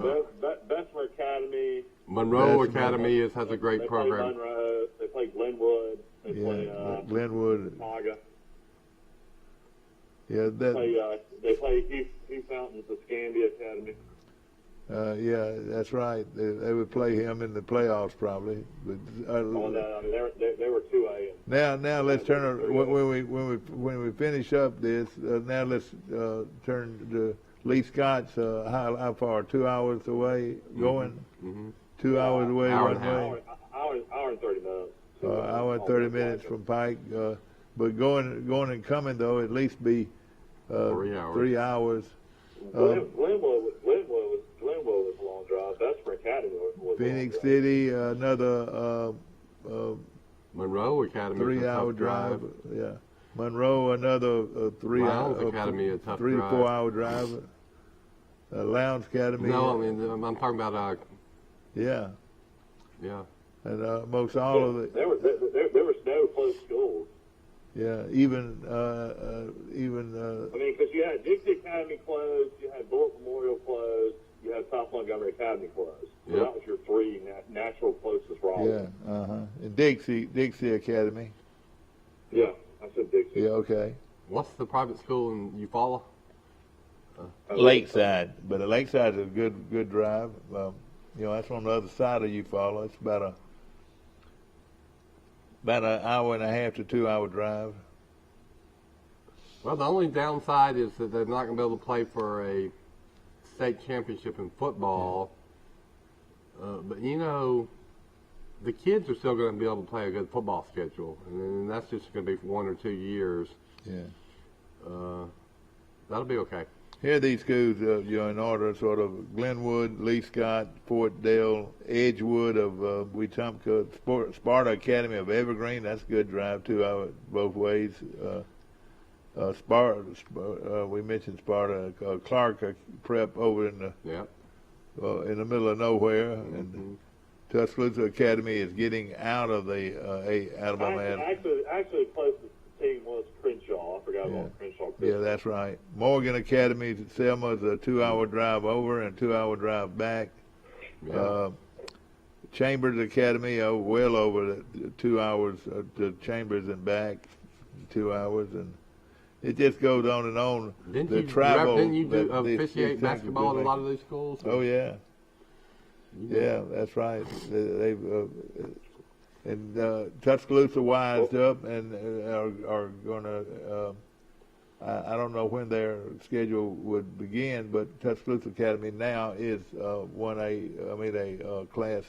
Bessemer Academy. Monroe Academy has a great program. Monroe. They play Glenwood. They play Glenwood. Maga. Yeah, they play Hugh Fountain's Escambia Academy. Yeah, that's right. They would play him in the playoffs probably. But, no, they were 2A. Now let's turn when we finish up this. Now let's turn to Lee Scott's. How far? 2 hours away going. Mm-hmm. 2 hours away. Hour and 30 minutes. Hour and 30 minutes from Pike. But going and coming though, at least be 3 hours. Glenwood was a long drive. Bessemer Academy was Phoenix City, another Monroe Academy, 3-hour drive. Yeah. Monroe, another 3 Lowndes hour. Academy, a tough 3 drive. 4 hour drive. Lowndes Academy. No, I mean I'm talking about Yeah. yeah. And most all of it. There were no close schools. Yeah. Even. I mean, because you had Dixie Academy closed, you had Bullitt Memorial closed, you had South Montgomery Academy closed. So Yep. that was your three natural closest rivals. Yeah. And Dixie Academy. Yeah, I said Dixie. Yeah. Okay. What's the private school in Eufaula? Lakeside, but the Lakeside is a good drive. That's on the other side of Eufaula. It's about an hour and a half to 2 hour drive. Well, the only downside is that they're not going to be able to play for a state championship in football. But the kids are still going to be able to play a good football schedule, and that's just going to be for 1 or 2 years. Yeah. That'll be okay. Here are these schools, in order, sort of Glenwood, Lee Scott, Fort Dale, Edgewood of Wetumpka, Sparta Academy of Evergreen. That's a good drive, 2 hours both ways. Sparta, we mentioned Sparta, Clark Prep over in the middle of nowhere, and Tuscaloosa Academy is getting out of the Alabama. Actually, the closest team was Crenshaw. I forgot about Crenshaw. Yeah, that's right. Morgan Academy at Selma is a 2 hour drive over and 2 hour drive back. Yeah. Chambers Academy, well over the 2 hours to Chambers and back, 2 hours, and it just goes on and on. Didn't you officiate basketball at a lot of these schools? Oh yeah. Yeah, that's right. They've and Tuscaloosa wised up and are going to. I don't know when their schedule would begin, but Tuscaloosa Academy now is a class.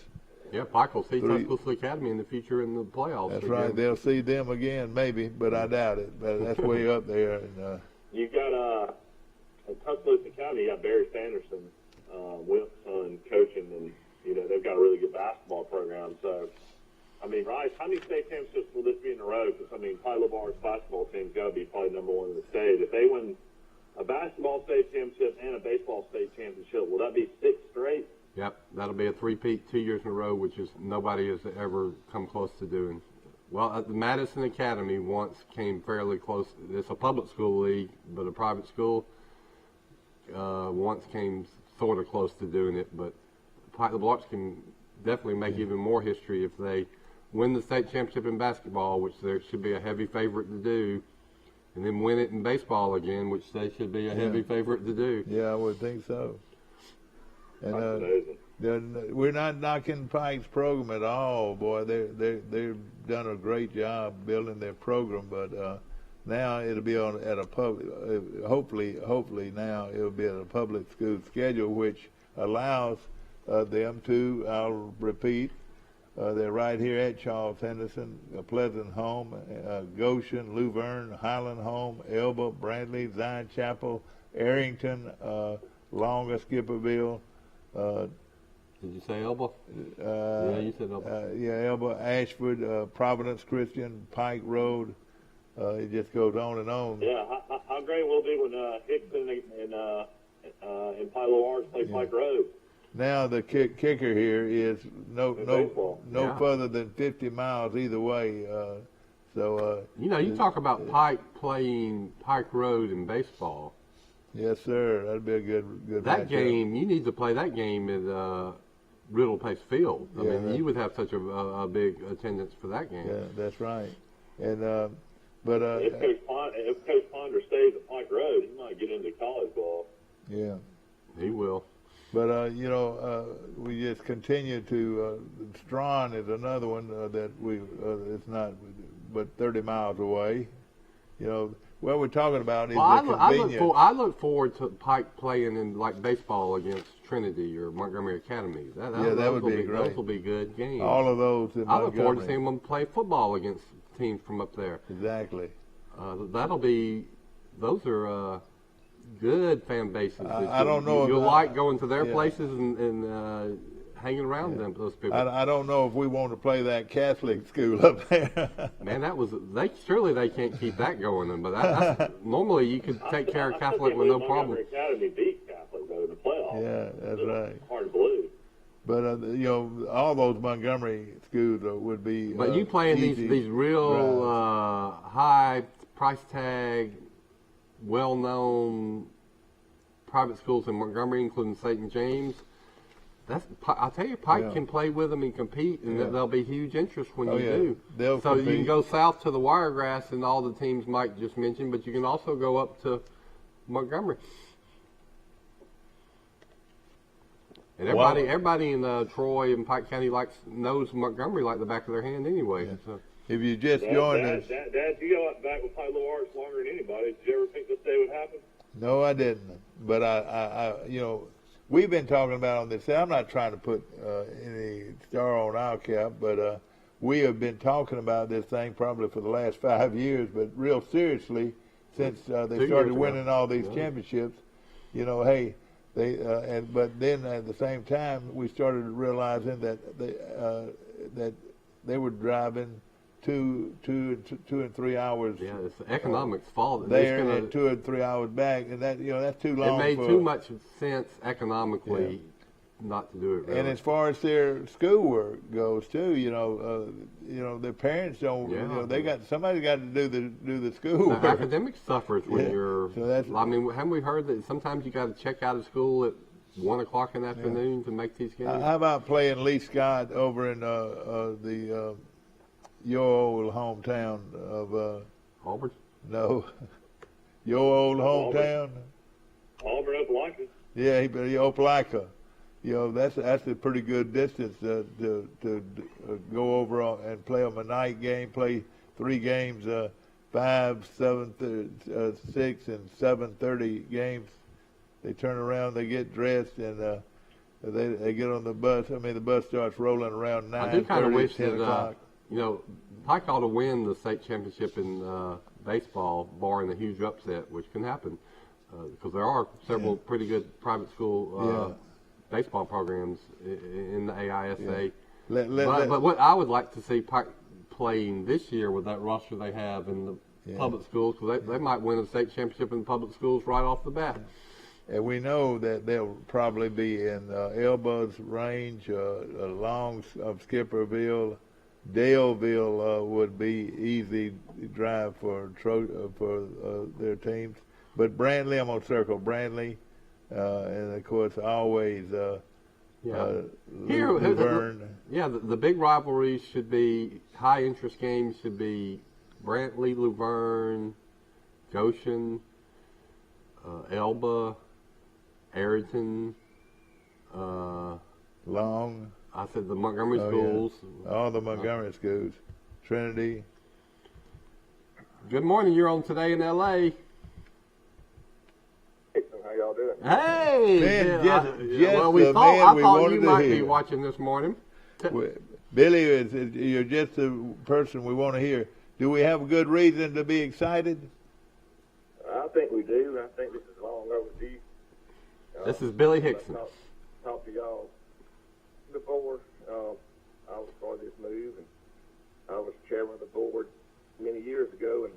Yeah, Pike will see Tuscaloosa Academy in the future in the playoffs. That's again. right. They'll see them again, maybe, but I doubt it. But that's way up there. And, You've got at Tuscaloosa Academy, you got Barry Sanderson, Wimp's son, coaching, and they've got a really good basketball program. So, I mean, Rice, how many state championships will this be in a row? Because Ty LeVar's basketball team's got to be probably number one in the state. If they win a basketball state championship and a baseball state championship, will that be 6 straight? Yep, that'll be a three-peat 2 years in a row, which is nobody has ever come close to doing. Well, the Madison Academy once came fairly close. It's a public school league, but a private school once came sort of close to doing it. But the Blocks can definitely make even more history if they win the state championship in basketball, which there should be a heavy favorite to do, and then win it in baseball again, which they should be a heavy favorite to do. Yeah, I would think so. That's And amazing. we're not knocking Pike's program at all, boy. They've done a great job building their program, but now it'll be at a public. Hopefully now it'll be at a public school schedule, which allows them to. I'll repeat. They're right here at Charles Henderson, Pleasant Home, Goshen, Luverne, Highland Home, Elba, Bradley, Zion Chapel, Arrington, Longa, Skipperville. Did you say Elba? Yeah, you said Elba. Elba, Ashford, Providence Christian, Pike Road. It just goes on and on. Yeah, how great will it be when Hickson and Ty LeVar's play Pike Road? Now the kicker here is no further than 50 miles either way. You talk about Pike playing Pike Road in baseball. Yes, sir. That'd be a good. That matchup. game, you need to play that game at Riddle Pace Field. I mean, you would have such a big attendance for that game. Yeah, that's right. And if Coach Ponder stays at Pike Road, he might get into college ball. Yeah, he will. But we just continue to. Strawn is another one that we. It's not, but 30 miles away. What we're talking about is the convenience. I look forward to Pike playing in like baseball against Trinity or Montgomery Academy. That would be great. Those will be good games. All of those. I look forward to seeing them play football against teams from up there. Exactly. Those are good fan bases. I don't know. You'll like going to their places and hanging around those people. I don't know if we want to play that Catholic school up there. Man, surely they can't keep that going. But that's, normally you could take care of Catholic with no problem. Montgomery Academy beat Catholic though in the playoffs. Yeah, that's right. Hard to believe. But all those Montgomery schools would be. But you playing these real high price tag, well-known private schools in Montgomery, including St. James. I'll tell you, Pike can play with them and compete, and there'll be huge interest when you do. They'll so compete. You can go south to the Wiregrass and all the teams Mike just mentioned, but you can also go up to Montgomery. And everybody in Troy and Pike County knows Montgomery like the back of their hand anyway. Yeah. So. If you just joined us. Dad, you go back with Pike Little Arts longer than anybody. Did you ever think this day would happen? No, I didn't. But we've been talking about on this. I'm not trying to put any star on our cap, but we have been talking about this thing probably for the last 5 years, but real seriously since they started winning all these championships. Hey, but then at the same time we started realizing that they were driving 2 and 3 hours. Yeah, it's the economics fault. There and 2 and 3 hours back, and that's too long. It made too much sense economically not to do it. Really. And as far as their schoolwork goes too, their parents don't. Somebody's got to do the schoolwork. The academic suffers when you're. So haven't we heard that sometimes you got to check out of school at 1 o'clock in the afternoon to make these games? How about playing Lee Scott over in your old hometown of Auburn? No, your old hometown. Auburn, Opelika. Yeah, Opelika. That's a pretty good distance to go over and play them a night game. Play 3 games, 5, 7, 6, and 7:30 games. They turn around, they get dressed, and they get on the bus. I mean, the bus starts rolling around 9:30, I do kind of wish 10 o'clock. Pike ought to win the state championship in baseball, barring a huge upset, which can happen, because there are several pretty good private school baseball programs in the AISA. But what I would like to see Pike playing this year with that roster they have in the public schools, because they might win a state championship in the public schools right off the bat. And we know that they'll probably be in Elba's range, along of Skipperville. Daleville would be easy drive for their teams. But Brandley, I'm going to circle Brandley. And, of course, always Luverne. The big rivalries should be, high-interest games should be Brantley, Luverne, Goshen, Elba, Ayrton, Long. I said the Montgomery schools. Yeah. All the Montgomery schools. Trinity. Good morning. You're on Today in L.A. How y'all doing? Hey! Man, I thought you might be watching this morning. Billy, you're just the person we want to hear. Do we have a good reason to be excited? I think we do. I think this is long overdue. This is Billy Hickson. Talk to y'all before I was part of this move, and I was chairman of the board many years ago, and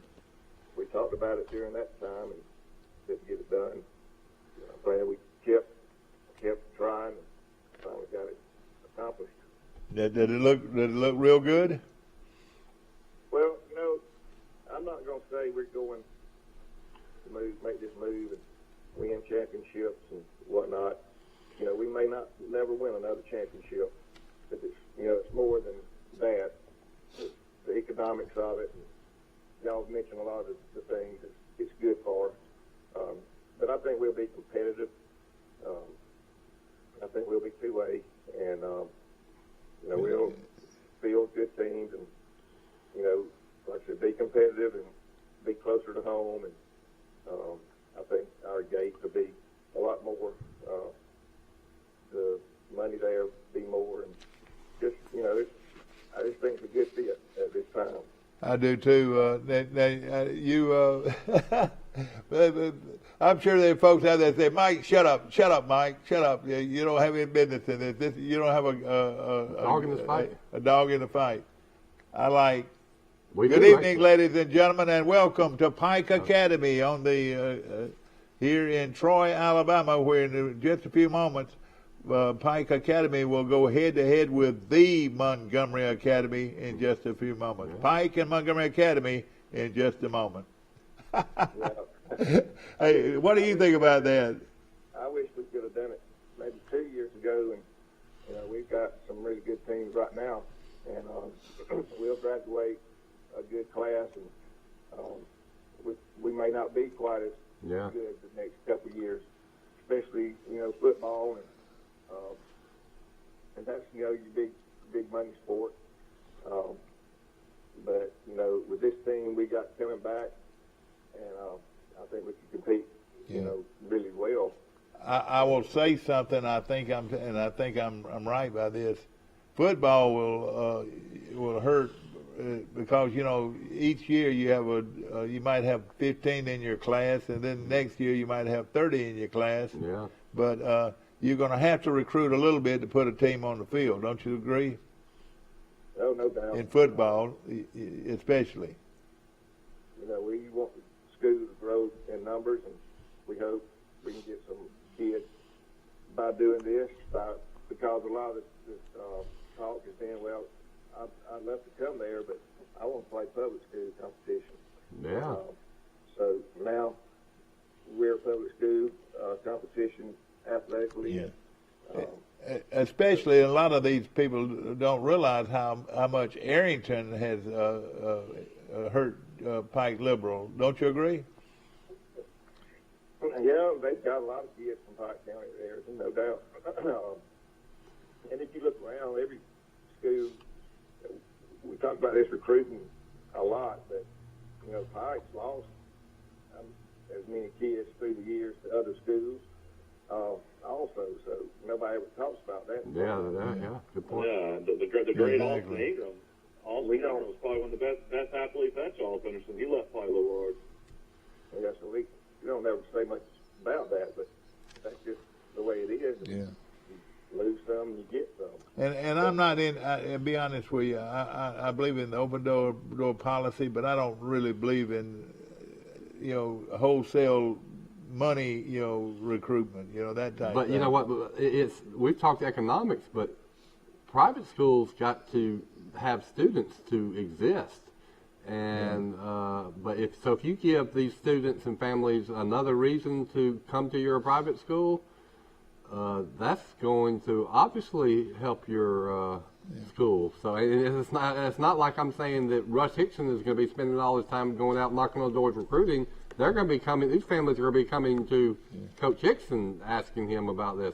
we talked about it during that time and didn't get it done. I'm glad we kept trying and finally got it accomplished. Did it look real good? Well, I'm not going to say we're going to make this move and win championships and whatnot. We may never win another championship, but it's more than that. It's the economics of it. And y'all mentioned a lot of the things it's good for. But I think we'll be competitive. I think we'll be two-way, and we'll field good teams, and like I said, be competitive and be closer to home. And I think our gate will be a lot more. The money there be more, and just I just think it's a good fit at this time. I do too. I'm sure there are folks out there that say, Mike, shut up, Mike, shut up. You don't have any business in this. You don't have a dog in the fight. A dog in the fight. I like. We Good do, evening, actually. ladies and gentlemen, and welcome to Pike Academy on the here in Troy, Alabama, where in just a few moments, Pike Academy will go head-to-head with the Montgomery Academy in just a few moments. Yeah. Pike and Montgomery Academy in just a moment. Yeah. Hey, what do you think about that? I wish we could have done it maybe 2 years ago, and we've got some really good teams right now, and we'll graduate a good class, and we may not be quite as Yeah. good the next couple of years, especially football, and that's your big money sport. But with this team we got coming back, and I think we can compete, really well. I will say something. I think I'm right by this. Football will hurt because each year you might have 15 in your class, and then next year you might have 30 in your class. Yeah. But you're going to have to recruit a little bit to put a team on the field. Don't you agree? Oh, no doubt. In football, especially. We want the school to grow in numbers, and we hope we can get some kids by doing this. Because a lot of this talk is saying, well, I'd love to come there, but I want to play public school competition. Yeah. So now we're a public school competition athletically. Yeah. Especially a lot of these people don't realize how much Arrington has hurt Pike Liberal. Don't you agree? Yeah, they've got a lot of kids from Pike County there, no doubt. And if you look around, every school, we talk about this recruiting a lot, but Pike's lost as many kids through the years to other schools. Also, so nobody ever talks about that. Yeah, good point. Yeah, the great Austin Exactly. Ingram. Austin Ingram was probably one of the best athletes at Charles Henderson. He left Pike Liberal. Yeah, so we don't ever say much about that, but that's just the way it is. Yeah. You lose some, you get some. And I'm not in. I'll be honest with you. I believe in the open door policy, but I don't really believe in wholesale money recruitment. That type. But you know what? We've talked economics, but private schools got to have students to exist. And but if you give these students and families another reason to come to your private school, that's going to obviously help your school. So it's not like I'm saying that Russ Hickson is going to be spending all his time going out knocking on doors recruiting. They're going to be coming. These families are going to be coming to Coach Hickson asking him about this.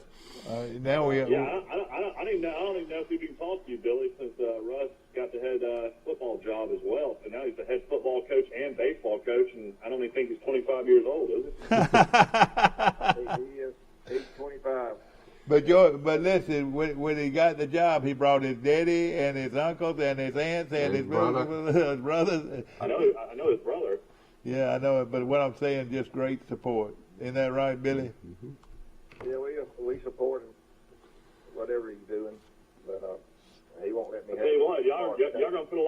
Now we. Yeah, I don't even know if he can talk to you, Billy, since Russ got the head football job as well. So now he's the head football coach and baseball coach, and I don't even think he's 25 years old, is he? He's 25. But listen, when he got the job, he brought his daddy and his uncles and his aunts and his brothers. I know his brother. Yeah, I know it. But what I'm saying, just great support. Isn't that right, Billy? Mm-hmm. Yeah, we support him, whatever he's doing, but he won't let me. I tell you what, y'all gonna put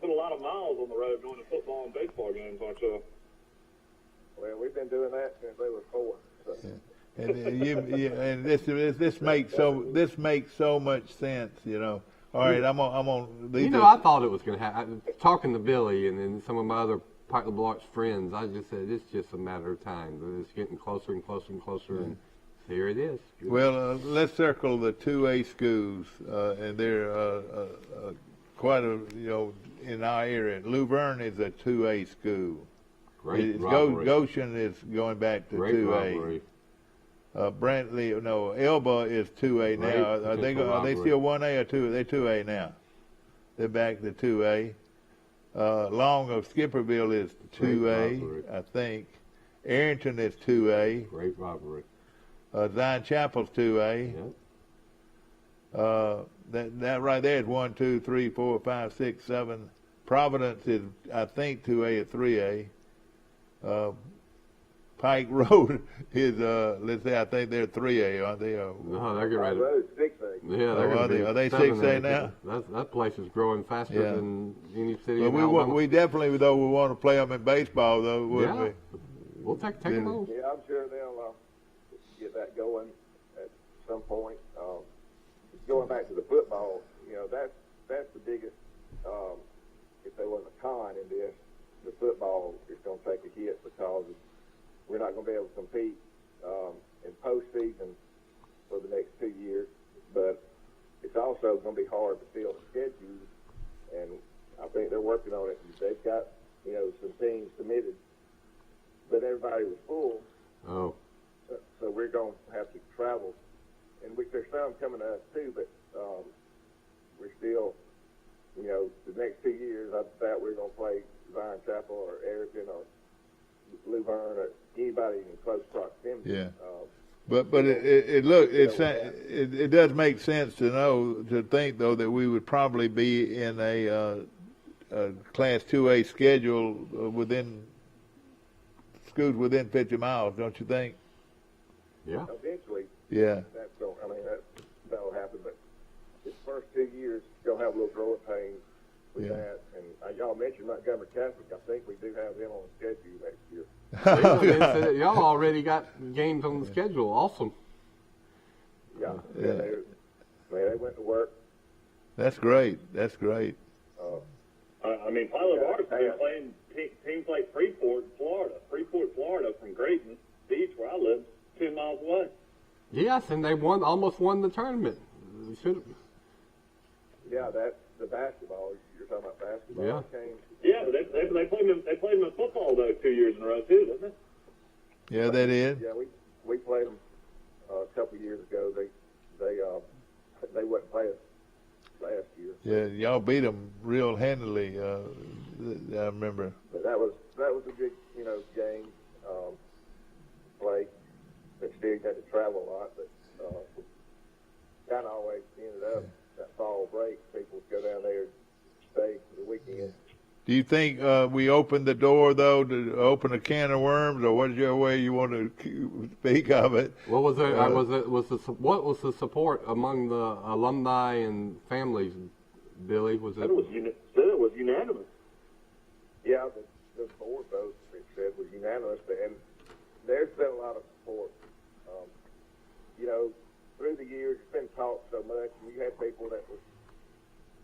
a lot of miles on the road going to football and baseball games, aren't you? Well, we've been doing that since they were 4. So. Yeah. And this makes so much sense, All right, I'm on. I thought it was going to happen. Talking to Billy and then some of my other Pike LeBlanc's friends, I just said it's just a matter of time. It's getting closer and closer and closer, and here it is. Well, let's circle the 2A schools, and they're quite in our area. Luverne is a 2A school. Great robbery. Goshen is going back to Great 2A. robbery. Brantley, no, Elba is 2A now. Are they still 1A or 2A? They're 2A now. They're back to 2A. Long of Skipperville is 2A, I think. Arrington is 2A. Great robbery. Zion Chapel's 2A. Yep. That right there is 1, 2, 3, 4, 5, 6, 7. Providence is, I think, 2A or 3A. Pike Road is, let's say, I think they're 3A, aren't they? No, they're getting ready. Road 6A. Yeah, they're are going to be. are they 7A. 6A now? That place is growing faster Yeah. than any city But in Alabama. we definitely, though, we want to play them in baseball, though, wouldn't Yeah. we? We'll take them on. Yeah, I'm sure they'll get that going at some point. Going back to the football, that's the biggest. If there was a con in this, the football is going to take a hit because we're not going to be able to compete in postseason for the next 2 years. But it's also going to be hard to fill the schedule, and I think they're working on it. They've got some teams committed, but everybody was full. Oh. So we're going to have to travel, and there's some coming to us too. But we're still, the next 2 years, I doubt we're going to play Zion Chapel or Ayrton or Luverne or anybody in close proximity. Yeah. But it does make sense to think though that we would probably be in a Class 2A schedule within schools within 50 miles, don't you think? Yeah. Eventually, Yeah. That'll happen. But this first 2 years, you'll have a little growing pains with Yeah. that. And y'all mentioned Montgomery Catholic. I think we do have them on the schedule next year. Y'all already got games on the schedule. Awesome. Yeah. Yeah. They went to work. That's great. That's great. Pilot Arts been playing teams like Freeport, Florida. Freeport, Florida, from Grayton Beach, where I live, 10 miles away. Yes, and they almost won the tournament. Should. Yeah, that's the basketball. You're talking about basketball. Yeah. Yeah, but they played them in football though 2 years in a row too, didn't they? Yeah, they did. Yeah, we played them a couple of years ago. They wouldn't play us last year. Yeah, y'all beat them real handily. I remember. But that was a good game. Play. They still had to travel a lot, but kind of always ended up that fall break. People would go down there and stay for the weekend. Do you think we opened the door though to open a can of worms, or what is your way you want to speak of it? What was it? What was the support among the alumni and families, Billy? Was it? It was unanimous. Yeah, the board vote, it said, was unanimous, and there's been a lot of support. Through the years, it's been taught so much, and you had people that was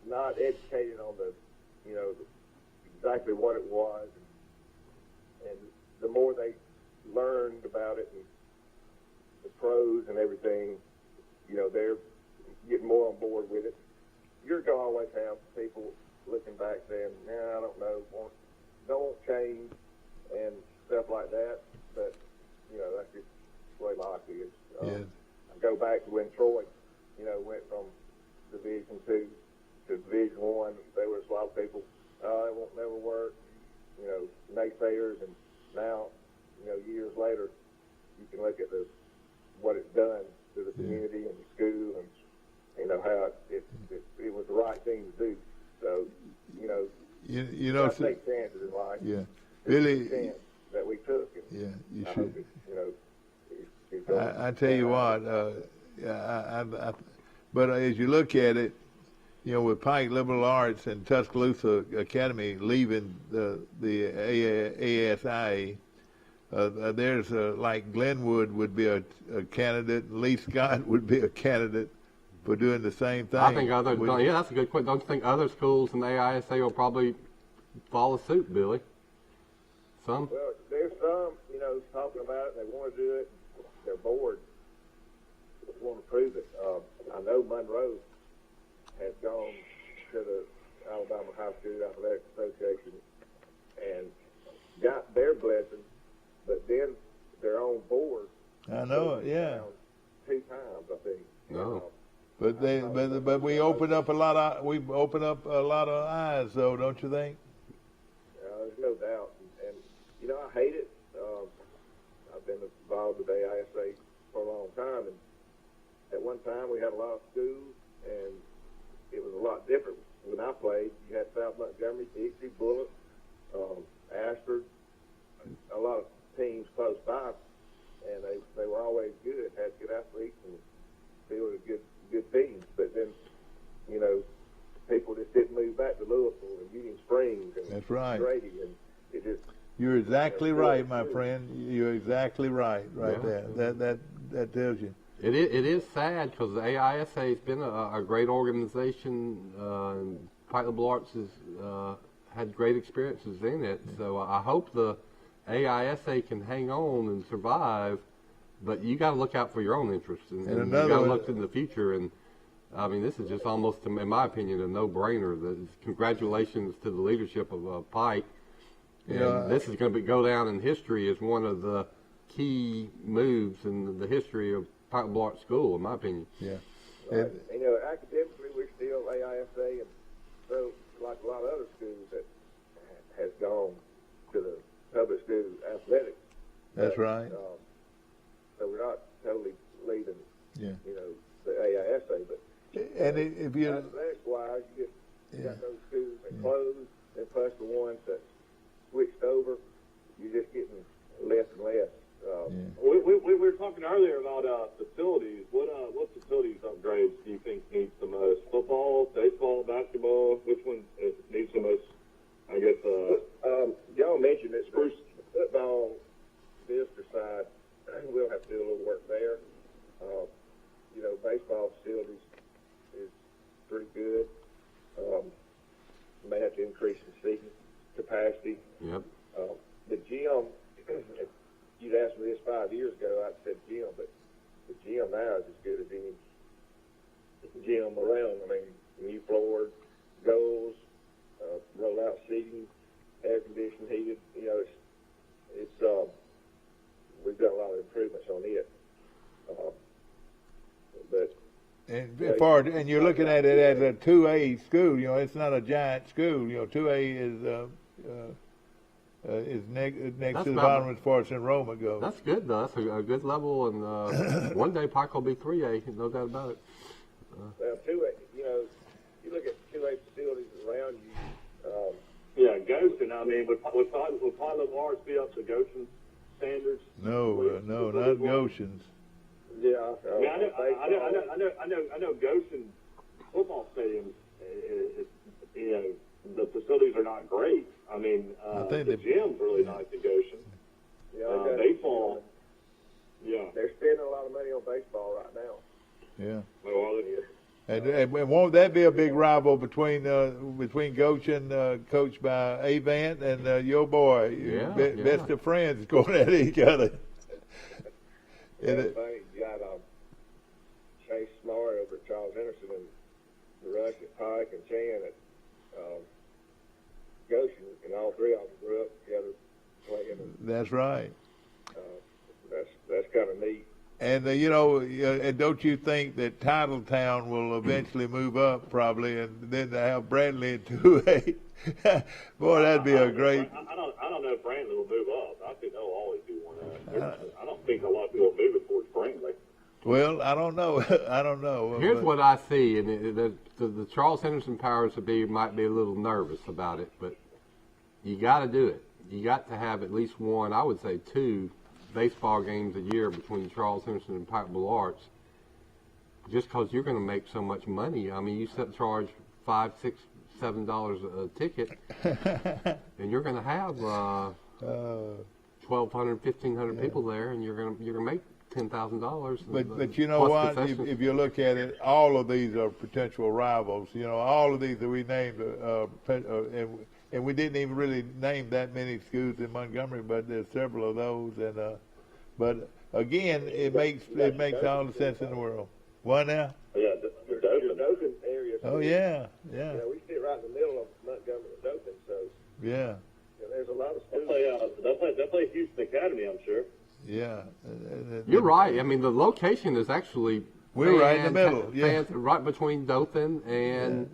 not educated on exactly what it was, and the more they learned about it and the pros and everything, they're getting more on board with it. You're going to always have people looking back saying, I don't know, don't change and stuff like that, but, that's just the way life is. Yeah. I go back to when Troy, went from Division 2 to Division 1. There was a lot of people, it won't never work, naysayers, and now, years later, you can look at what it's done to the community and the school, and how it was the right thing to do. So, You know, I take chances in life. yeah, It's a Billy. chance that we took, and Yeah, you I should. hope it's going I tell you what, but as you look at it, with Pike Liberal Arts and Tuscaloosa Academy leaving the ASI, there's like Glenwood would be a candidate, Lee Scott would be a candidate for doing the same thing. I think that's a good question. Don't you think other schools in the AISA will probably follow suit, Billy? Some? Well, there's some, talking about it, and they want to do it. Their board want to prove it. I know Monroe has gone to the Alabama High School Athletic Association and got their blessing, but then their own board. I know it, yeah. 2 times, I think. No. But we opened up a lot of eyes, though, don't you think? There's no doubt, and I hate it. I've been involved with AISA for a long time, and at one time we had a lot of schools, and it was a lot different. When I played, you had South Montgomery, Dixie, Bullitt, Ashford, a lot teams close by, and they were always good, had good athletes, and fielded good teams. But then, you know, people just didn't move back to Louisville and Union Springs and That's right. Grady, and it just. You're exactly right, my friend. You're exactly right there. That tells you. It is sad because the AISA has been a great organization. Pike Liberal Arts has had great experiences in it. So I hope the AISA can hang on and survive. But you got to look out for your own interests, and you got to look in the future. And I mean, this is just almost, in my opinion, a no-brainer. Congratulations to the leadership of Pike. And this is going to go down in history as one of the key moves in the history of Pike Liberal Arts School, in my opinion. Yeah. You know, academically, we're still AISA, and so like a lot of other schools that has gone to the public school athletics. That's right. So we're not totally leaving, Yeah. you know, the AISA, but And if you athletics-wise, you got those schools that closed, and plus the ones that switched over, you're just getting less and less. We were talking earlier about facilities. What facilities upgrades do you think needs the most? Football, baseball, basketball? Which one needs the most? I guess. Y'all mentioned that Spruce football visitor side, we'll have to do a little work there. You know, baseball facilities is pretty good. May have to increase the seating capacity. Yep. The gym, if you'd asked me this 5 years ago, I'd said gym, but the gym now is as good as any gym around. I mean, new floors, goals, roll-out seating, air conditioned, heated. You know, it's we've done a lot of improvements on it. But and you're looking at it as a 2A school. You know, it's not a giant school. You know, 2A is next to the bottom as far as enrollment goes. That's good, though. That's a good level, and one day Pike will be 3A, no doubt about it. Well, 2A, you know, you look at 2A facilities around you. Yeah, Goshen. I mean, would Pike Liberal Arts be up to Goshen standards? No, not Goshen's. Yeah, I know Goshen football stadiums. You know, the facilities are not great. I mean, the gym's really nice at Goshen. Yeah, baseball. Yeah, they're spending a lot of money on baseball right now. Yeah. Well, And won't that be a big rival between Goshen, coached by Avant, and your boy, best of friends, going at each other? You got Chase Smart over at Charles Henderson, and Rush at Pike, and Chan at Goshen, and all three of them grew up together playing. And, that's right. That's kind of neat. And you know, and don't you think that Titletown will eventually move up, probably, and then they have Bradley at 2A? Boy, that'd be a great. I don't know if Bradley will move up. I think they'll always do one. I don't think a lot of people will move it towards Bradley. Well, I don't know. I don't know. Here's what I see, and the Charles Henderson powers to be might be a little nervous about it, but you got to do it. You got to have at least one, I would say 2 baseball games a year between Charles Henderson and Pike Liberal Arts, just because you're going to make so much money. I mean, you charge $5, $6, $7 a ticket, and you're going to have 1,200, 1,500 people there, and you're going to make $10,000. But you know what? If you look at it, all of these are potential rivals. You know, all of these that we named, and we didn't even really name that many schools in Montgomery, but there's several of those. And but again, it makes all the sense in the world. What now? Yeah, the Dothan area. Oh yeah. You know, we sit right in the middle of Montgomery and Dothan, so yeah. There's a lot of schools. They'll play Houston Academy, I'm sure. Yeah. You're right. I mean, the location is actually we're right in the middle. Yeah. Right between Dothan and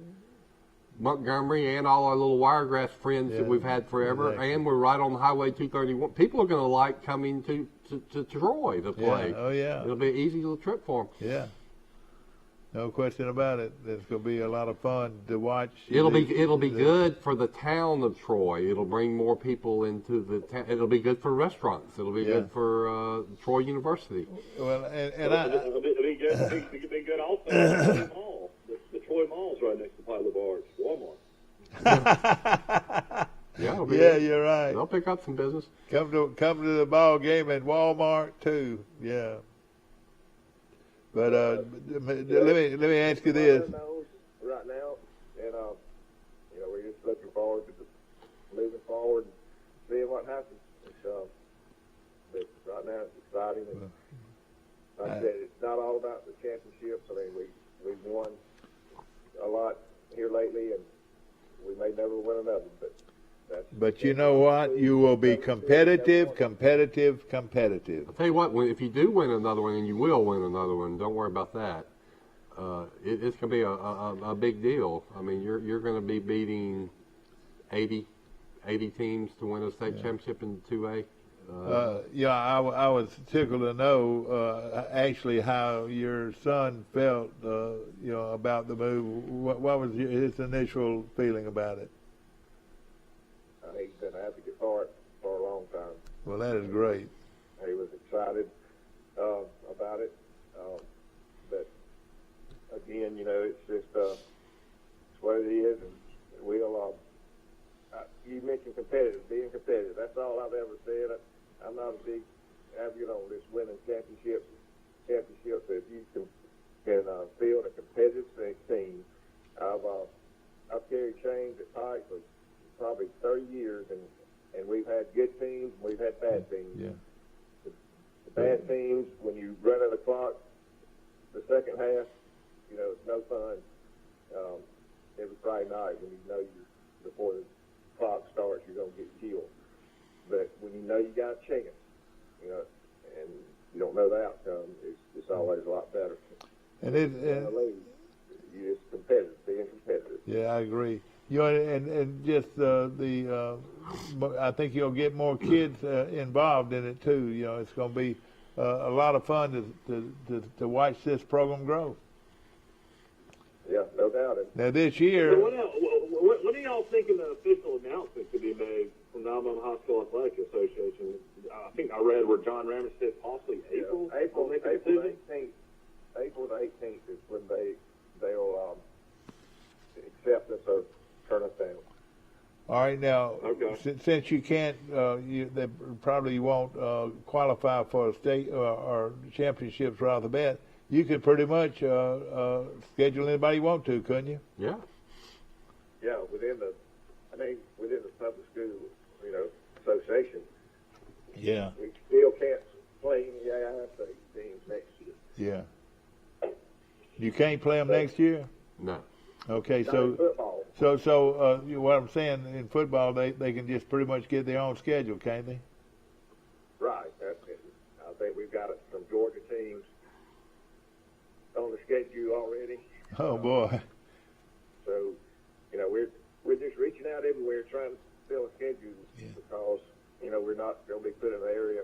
Montgomery and all our little Wiregrass friends that we've had forever, exactly. And we're right on Highway 231. People are going to like coming to Troy to play. Yeah. Oh yeah. It'll be an easy little trip for them. Yeah. No question about it. It's going to be a lot of fun to watch. It'll be good for the town of Troy. It'll bring more people into the town. It'll be good for restaurants. It'll be good for Troy University. Well, it'll be good also. The mall. The Troy Mall's right next to Pilot Bars, Walmart. Yeah, you're right. They'll pick up some business. Come to the ball game at Walmart too. Yeah. But let me ask you this. Right now, and we're just looking forward to moving forward and seeing what happens. But right now it's exciting, and like I said, it's not all about the championships. I mean, we've won a lot here lately, and we may never win another, but you know what? You will be competitive. I'll tell you what, if you do win another one, and you will win another one, don't worry about that. It's going to be a big deal. I mean, you're going to be beating 80 teams to win a state championship in 2A. I was tickled to know actually how your son felt, about the move. What was his initial feeling about it? He's been an advocate for it for a long time. Well, that is great. He was excited about it, but again, it's just it's what it is, and we'll. You mentioned being competitive. That's all I've ever said. I'm not a big advocate on this winning championships. If you can field a competitive team, I've carried chains at Pike for probably 30 years, and we've had good teams, and we've had bad teams. Yeah. The bad teams, when you run out of clock, the second half, it's no fun. Every Friday night when before the clock starts, you're going to get killed. But when you know you got a chance, and you don't know the outcome, it's always a lot better. And you're just competitive, being competitive. Yeah, I agree. And just I think you'll get more kids involved in it too. It's going to be a lot of fun to watch this program grow. Yeah, no doubt. Now this year. So when are y'all thinking the official announcement could be made from the Alabama High School Athletic Association? I think I read where John Ramage said possibly April. Yeah, April the 18th. April the 18th is when they'll accept us or turn us down. All right, now, okay. Since you can't, they probably won't qualify for a state or championships right off the bat. You could pretty much schedule anybody you want to, couldn't you? Yeah. Yeah, within the public school, association. Yeah. We still can't play any state teams next year. Yeah. You can't play them next year? No. Okay, Not in football. So what I'm saying, in football, they can just pretty much get their own schedule, can't they? Right, that's it. I think we've got some Georgia teams on the schedule already. Oh boy. So, we're just reaching out everywhere trying to fill a schedule because, we're not going to be put in an area.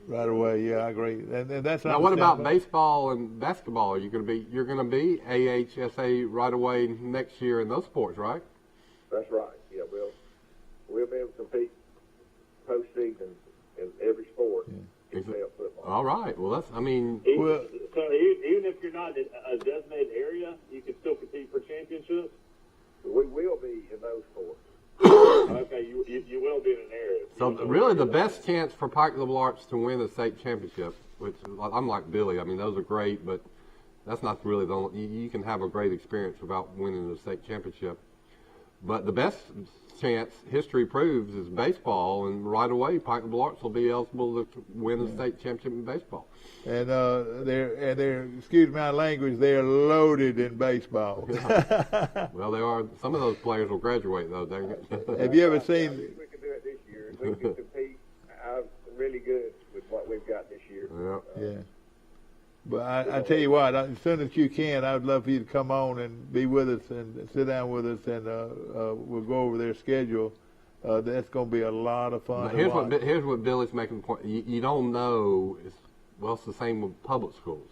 Right away, yeah, I agree. And that's now, what about baseball and basketball? You're going to be AHSA right away next year in those sports, right? That's right. Yeah, we'll be able to compete postseason in every sport except football. All right. Well, so even if you're not in a designated area, you can still compete for championships. We will be in those sports. Okay, you will be in an area. So really, the best chance for Pike Liberal Arts to win a state championship, which I'm like Billy. I mean, those are great, but that's not really the only. You can have a great experience without winning a state championship. But the best chance, history proves, is baseball, and right away, Pike Liberal Arts will be eligible to win a state championship in baseball. And they're excuse my language, they're loaded in baseball. Well, they are. Some of those players will graduate, though. Have you ever seen? We can do it this year. We can compete really good with what we've got this year. Yeah. But I tell you what, as soon as you can, I would love for you to come on and be with us and sit down with us, and we'll go over their schedule. That's going to be a lot of fun. Here's what Billy's making the point. You don't know. It's the same with public schools.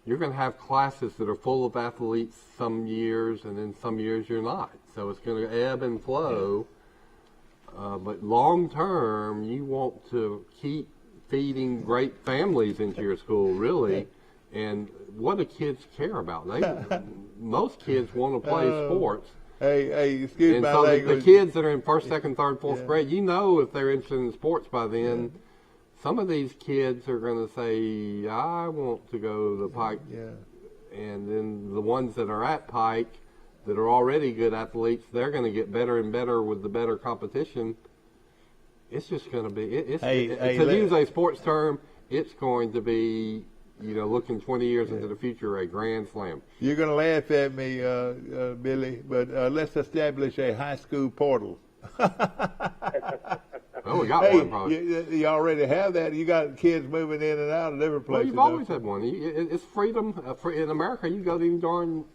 you're going to have classes that are full of athletes some years, and then some years you're not. So it's going to ebb and flow. But long term, you want to keep feeding great families into your school, really. And what do kids care about? Most kids want to play sports. Hey, excuse And my so language. the kids that are in first, second, third, fourth grade, you know if they're interested in sports by then. Some of these kids are going to say, I want to go to Pike. Yeah. And then the ones that are at Pike that are already good athletes, they're going to get better and better with the better competition. It's just going to be, to use a sports term, it's going to be, looking 20 years into the future, a grand slam. You're going to laugh at me, Billy, but let's establish a high school portal. Oh, we got one probably. You already have that. You got kids moving in and out of different Well, places. you've always had one. It's freedom. In America, you go to any darn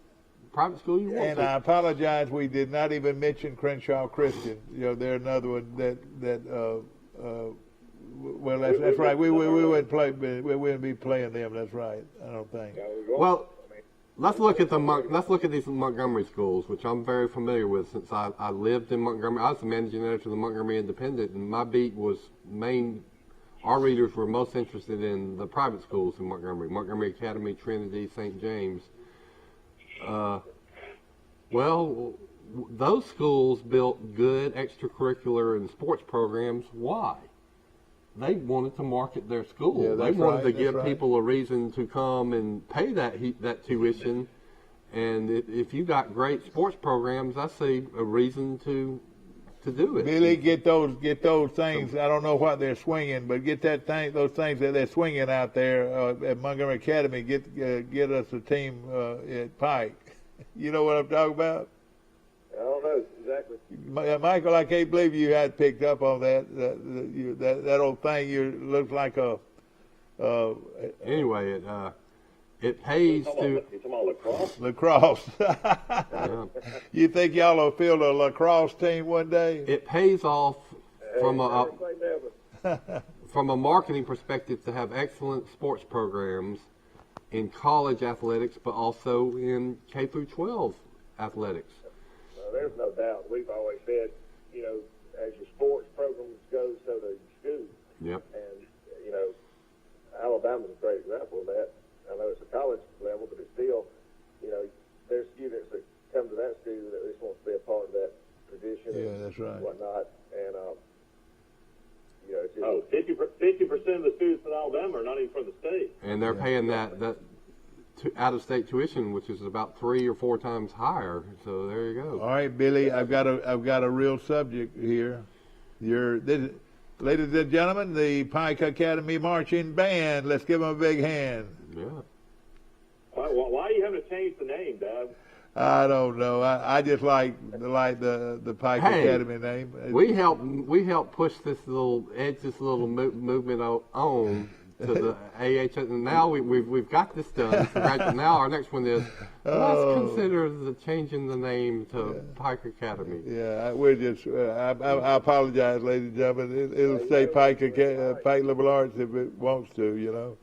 private school you want And to. I apologize, we did not even mention Crenshaw Christian. They're another one well, that's right. We wouldn't play. We wouldn't be playing them. That's right. I don't think. Well, let's look at these Montgomery schools, which I'm very familiar with since I lived in Montgomery. I was the managing editor of the Montgomery Independent, and my beat was our readers were most interested in the private schools in Montgomery Academy, Trinity, St. James. Those schools built good extracurricular and sports programs. Why? They wanted to market their school. Yeah, they wanted to give right. people a reason to come and pay that tuition. And if you got great sports programs, I see a reason to do it. Billy, get those things. I don't know what they're swinging, but get those things that they're swinging out there at Montgomery Academy. Get us a team at Pike. You know what I'm talking about? I don't know exactly. Michael, I can't believe you had picked up on that old thing. You look like a. Anyway, it pays to. You talking about lacrosse? Lacrosse. Yeah. You think y'all will field a lacrosse team one day? It pays off from Never say never. from a marketing perspective to have excellent sports programs in college athletics, but also in K through 12 athletics. There's no doubt. We've always said, as your sports programs go, so do your schools. Yep. And, Alabama's a great example of that. I know it's a college level, but it's still, there's students that come to that school that just want to be a part of that tradition Yeah, that's right. and whatnot. And, it's just, 50% of the students in Alabama are not even from the state. And they're paying that out-of-state tuition, which is about 3 or 4 times higher. So there you go. All right, Billy, I've got a real subject here. Ladies and gentlemen, the Pike Academy Marching Band. Let's give them a big hand. Yeah. Why are you having to change the name, Doug? I don't know. I just like the Pike Academy name. We help push this little movement on to the AHS, and now we've got this done. Now our next one is let's consider changing the name to Pike Academy. Yeah, we're just. I apologize, ladies and gentlemen. It'll say Pike Liberal Arts if it wants to.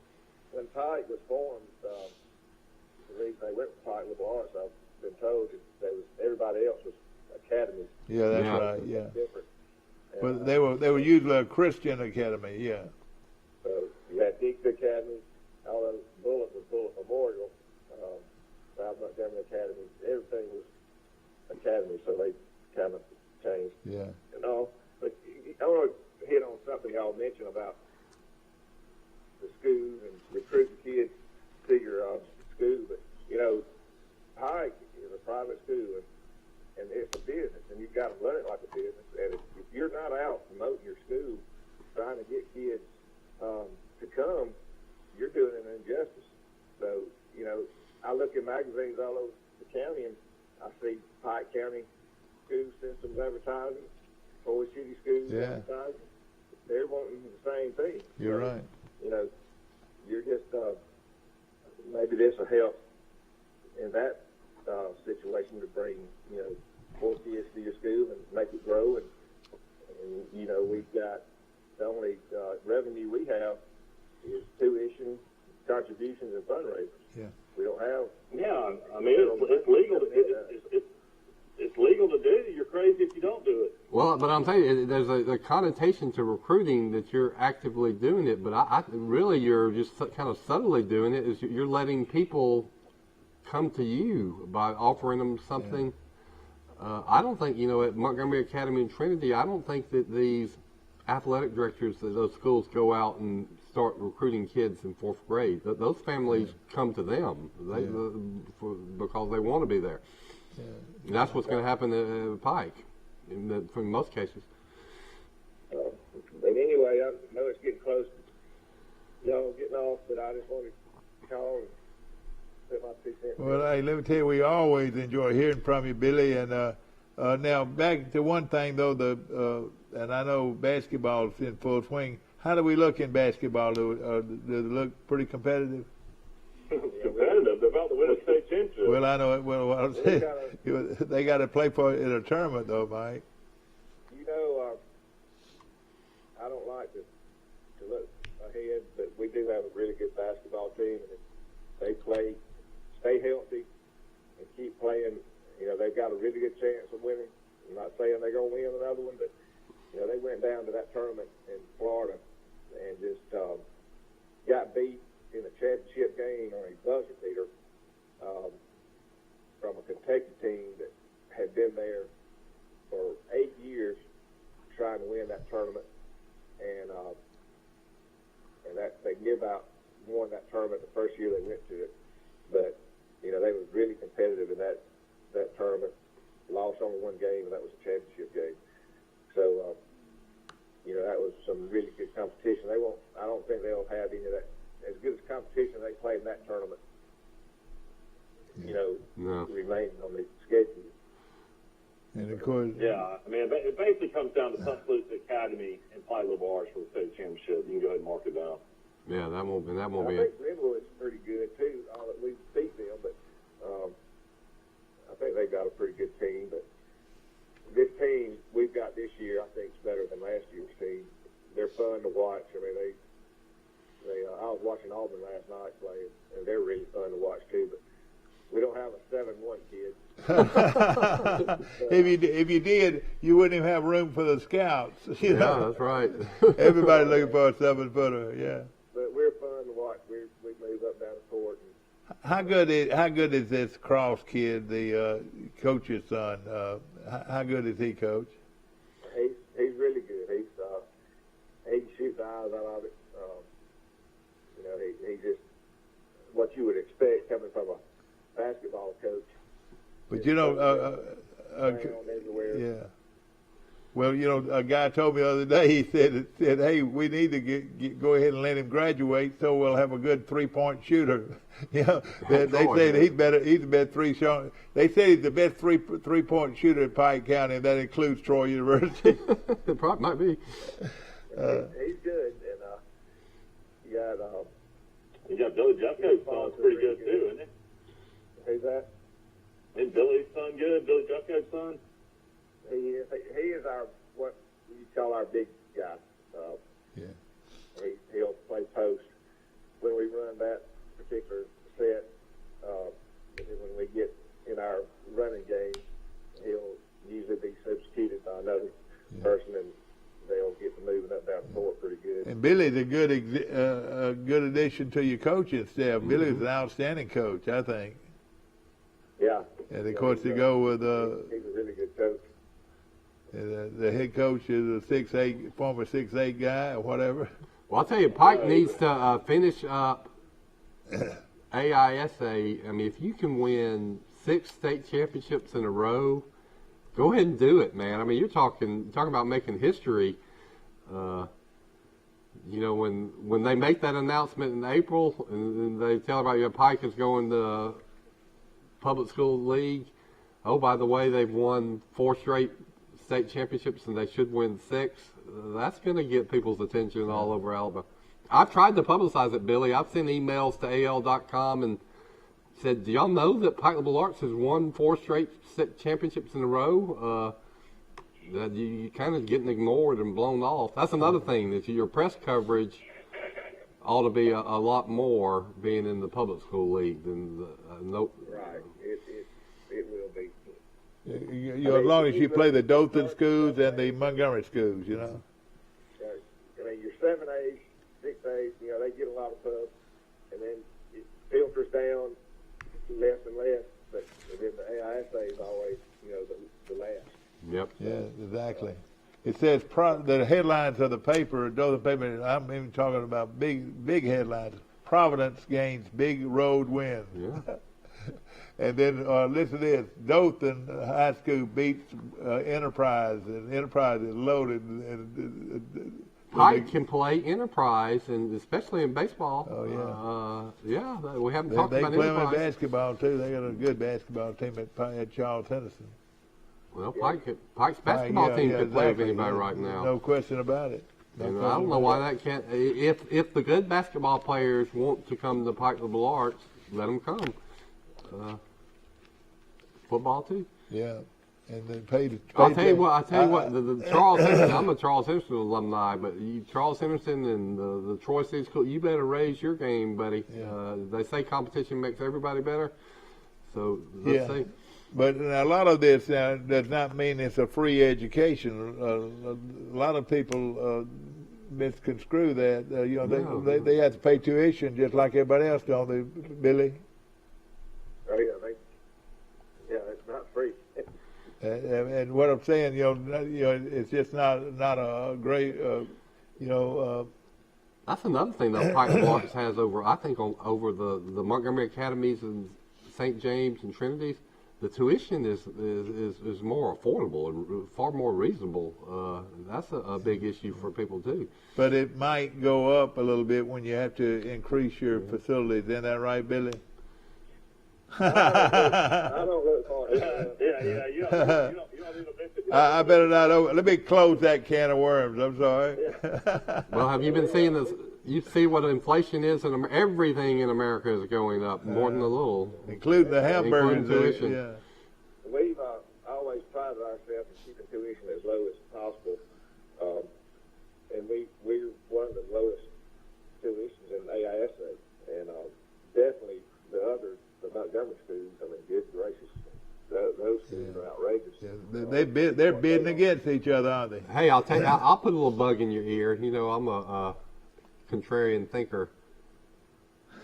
When Pike was formed, the reason they went with Pike Liberal Arts, I've been told that everybody else was academies. Yeah, that's right. Yeah, Different. And, but they were usually a Christian academy. Yeah. So you had Dixie Academy, although Bullitt was Bullitt Memorial, South Montgomery Academy, everything was academy, so they kind of changed. Yeah. But I want to hit on something y'all mentioned about the schools and recruiting kids to your school. But, Pike is a private school, and it's a business, and you've got to run it like a business. And if you're not out promoting your school, trying to get kids to come, you're doing an injustice. So, I look at magazines all over the county, and I see Pike County school systems advertising, Troy City schools advertising. They're wanting the same thing. You're right. You're just, maybe this will help in that situation to bring, more kids to your school and make it grow. And we've got the only revenue we have is tuition, contributions and fundraisers. Yeah. We don't have. Yeah, I mean, it's legal. It's legal to do. You're crazy if you don't do it. Well, but I'm telling you, there's a connotation to recruiting that you're actively doing it, but I really you're just kind of subtly doing it. Is you're letting people come to you by offering them something. Yeah. I don't think, at Montgomery Academy and Trinity, I don't think that these athletic directors at those schools go out and start recruiting kids in 4th grade. Those families come to them because they want to be there. Yeah. And that's what's going to happen at Pike in most cases. But anyway, I know it's getting close to y'all getting off, but I just wanted to call and put my 2 cents in. Well, hey, let me tell you, we always enjoy hearing from you, Billy. And now back to one thing, though, and I know basketball's in full swing. How do we look in basketball? Do it look pretty competitive? Competitive. They're about to win a state championship. Well, I know it. Well, I'm saying, they got to play for it in a tournament, though, Mike. I don't like to look ahead, but we do have a really good basketball team, and if they stay healthy, and keep playing, they've got a really good chance of winning. I'm not saying they're going to win another one, but they went down to that tournament in Florida and just got beat in a championship game on a buzzer beater from a Kentucky team that had been there for 8 years trying to win that tournament, and that they about won that tournament the first year they went to it. But they was really competitive in that tournament. Lost only one game, and that was a championship game. So that was some really good competition. I don't think they'll have any of that as good as competition they played in that tournament. Remaining on the schedule. And of course, yeah, I mean, it basically comes down to Tuscaloosa Academy and Plywood Bars for the state championship. You can go ahead and mark it down. Yeah, that won't be I it. think Glenwood's pretty good too. We beat them, but I think they've got a pretty good team. But this team we've got this year, I think, is better than last year's team. They're fun to watch. I mean, I was watching Auburn last night play, and they're really fun to watch too. But we don't have a 7-1 kid. If you did, you wouldn't even have room for the scouts. That's right. Everybody's looking for a 7-footer. Yeah. But we're fun to watch. We move up down the court. How good is this Cross kid, the coach's son? How good is he, Coach? He's really good. He can shoot the eyes out of it. He just what you would expect coming from a basketball coach. But everywhere. Yeah. Well, a guy told me the other day. He said, "Hey, we need to go ahead and let him graduate, so we'll have a good 3-point shooter." They say he's the best They say he's the best 3-point shooter in Pike County, and that includes Troy University. It probably might be. He's good, and you got Billy Jeffco's son's pretty good too, isn't it? Who's that? Isn't Billy's son good? Billy Jeffco's son? He is our what you call our big guy. He'll play post when we run that particular set. And then when we get in our running game, he'll usually be substituted by another person, and they'll get to moving up down the court pretty good. And Billy's a good addition to your coaching staff. Mm-hmm. Billy's an outstanding coach, I think. Yeah. And of course, to go with he's a really good coach. The head coach is a former 6'8" guy or whatever. Well, I'll tell you, Pike needs to finish up AISA. I mean, if you can win 6 state championships in a row, go ahead and do it, man. I mean, you're talking about making history. When they make that announcement in April and they tell everybody Pike is going to public school league. Oh, by the way, they've won 4 straight state championships and they should win 6. That's going to get people's attention all over Alabama. I've tried to publicize it, Billy. I've sent emails to AL.com and said, do y'all know that Pike Liberal Arts has won 4 straight championships in a row? You're kind of getting ignored and blown off. That's another thing, that your press coverage ought to be a lot more being in the public school league than the Right. It will be. As long as you play the Dothan schools and the Montgomery schools, you know. I mean, your 7As, 6As, they get a lot of pubs, and then it filters down less and less. But then the AISA is always, the last. Yep. Yeah, exactly. It says the headlines of the paper, Dothan paper. I'm even talking about big headlines. Providence gains big road win. Yeah. And then listen to this: Dothan High School beats Enterprise, and Enterprise is loaded. Pike can play Enterprise, and especially in baseball. Oh yeah. Yeah, we haven't talked about They play them in Enterprise. basketball too. They got a good basketball team at Charles Henderson. Well, Pike's basketball team could play with anybody right now. No question about it. And I don't know why that can't. If the good basketball players want to come to Pike Liberal Arts, let them come. Football too. Yeah, and they paid. I'll tell you what. The Charles Henderson. I'm a Charles Henderson alumni, but Charles Henderson and the Troy City School. You better raise your game, buddy. Yeah. They say competition makes everybody better. So let's see. But a lot of this does not mean it's a free education. A lot of people misconstrue that. They have to pay tuition just like everybody else, don't they, Billy? Oh yeah, it's not free. And what I'm saying, it's just not a great, That's another thing that Pike Liberal Arts has over the Montgomery Academies and St. James and Trinities. The tuition is more affordable and far more reasonable. That's a big issue for people too. But it might go up a little bit when you have to increase your facilities. Isn't that right, Billy? I don't look for it. Yeah. You don't need a visit. I better not. Let me close that can of worms. I'm sorry. Well, have you been seeing this? You see what inflation is, and everything in America is going up more than a little, including the hamburgers. Including tuition. Yeah. We've always prided ourselves in keeping tuition as low as possible, and we're one of the lowest tuitions in AISA, and definitely the Montgomery schools. I mean, good gracious, those schools are outrageous. Yeah. They're bidding against each other, aren't they? Hey, I'll tell you, I'll put a little bug in your ear. I'm a contrarian thinker.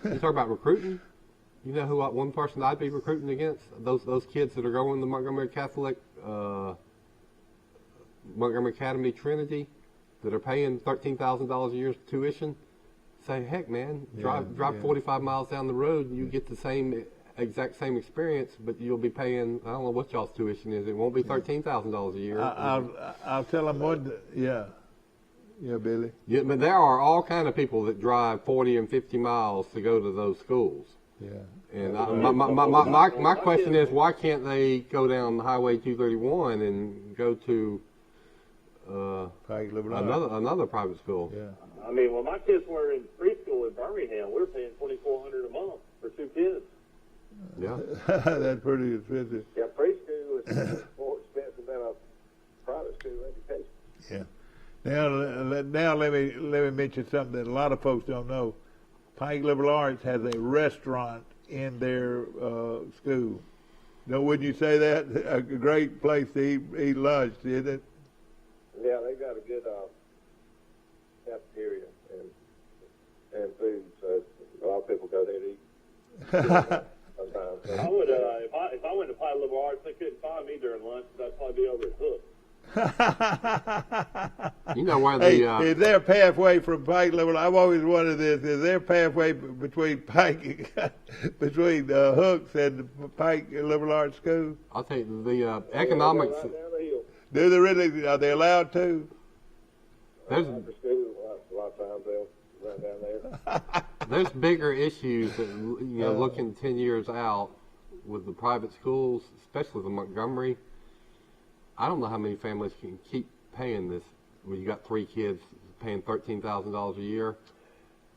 You talk about recruiting. You know who one person I'd be recruiting against? Those kids that are going to Montgomery Catholic, Montgomery Academy Trinity, that are paying $13,000 a year tuition. Say, heck, man, drive 45 miles down the road, and you get the exact same experience, but you'll be paying, I don't know what y'all's tuition is. It won't be $13,000 a year. I'll tell them one. Yeah, Billy. Yeah, but there are all kind of people that drive 40 and 50 miles to go to those schools. Yeah. And my question is, why can't they go down Highway 231 and go to another private school? Yeah. I mean, when my kids were in preschool in Birmingham, we were paying $2,400 a month for 2 kids. Yeah. That's pretty expensive. Yeah, preschool is more expensive than a private school education. Yeah. Now let me mention something that a lot of folks don't know. Pike Liberal Arts has a restaurant in their school. No, wouldn't you say that? A great place to eat lunch, isn't it? Yeah, they got a good cafeteria and food, so a lot of people go there to eat. Sometimes. I would, if I went to Pike Liberal Arts, they couldn't find me during lunch, because I'd probably be over at Hook. You know where is there a pathway from Pike Liberal? I've always wondered this. Is there a pathway between Pike, between Hooks and Pike Liberal Arts School? I'll tell you, the economics. Right down the hill. Do they really? Are they allowed to? After school, a lot of times they'll run down there. There's bigger issues that, looking 10 years out with the private schools, especially the Montgomery. I don't know how many families can keep paying this. When you got 3 kids paying $13,000 a year,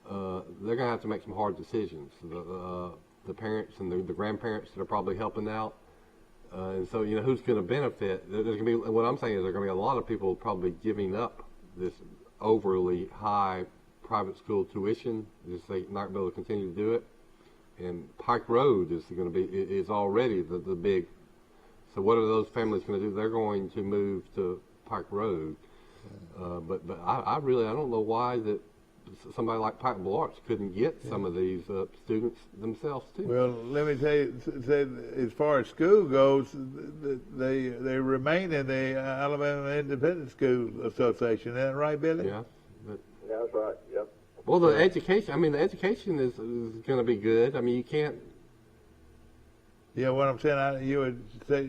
they're going to have to make some hard decisions. The parents and the grandparents that are probably helping out. And so, who's going to benefit? There's going to be, what I'm saying is there are going to be a lot of people probably giving up this overly high private school tuition, just they not be able to continue to do it. And Pike Road is already the big. So what are those families going to do? They're going to move to Pike Road. But I don't know why that somebody like Pike Arts couldn't get some of these students themselves too. Well, let me tell you, as far as school goes, they remain in the Alabama Independent School Association. Isn't that right, Billy? Yeah. Yeah, that's right. Yep. Well, the education is going to be good. I mean, you can't. Yeah, what I'm saying, you would say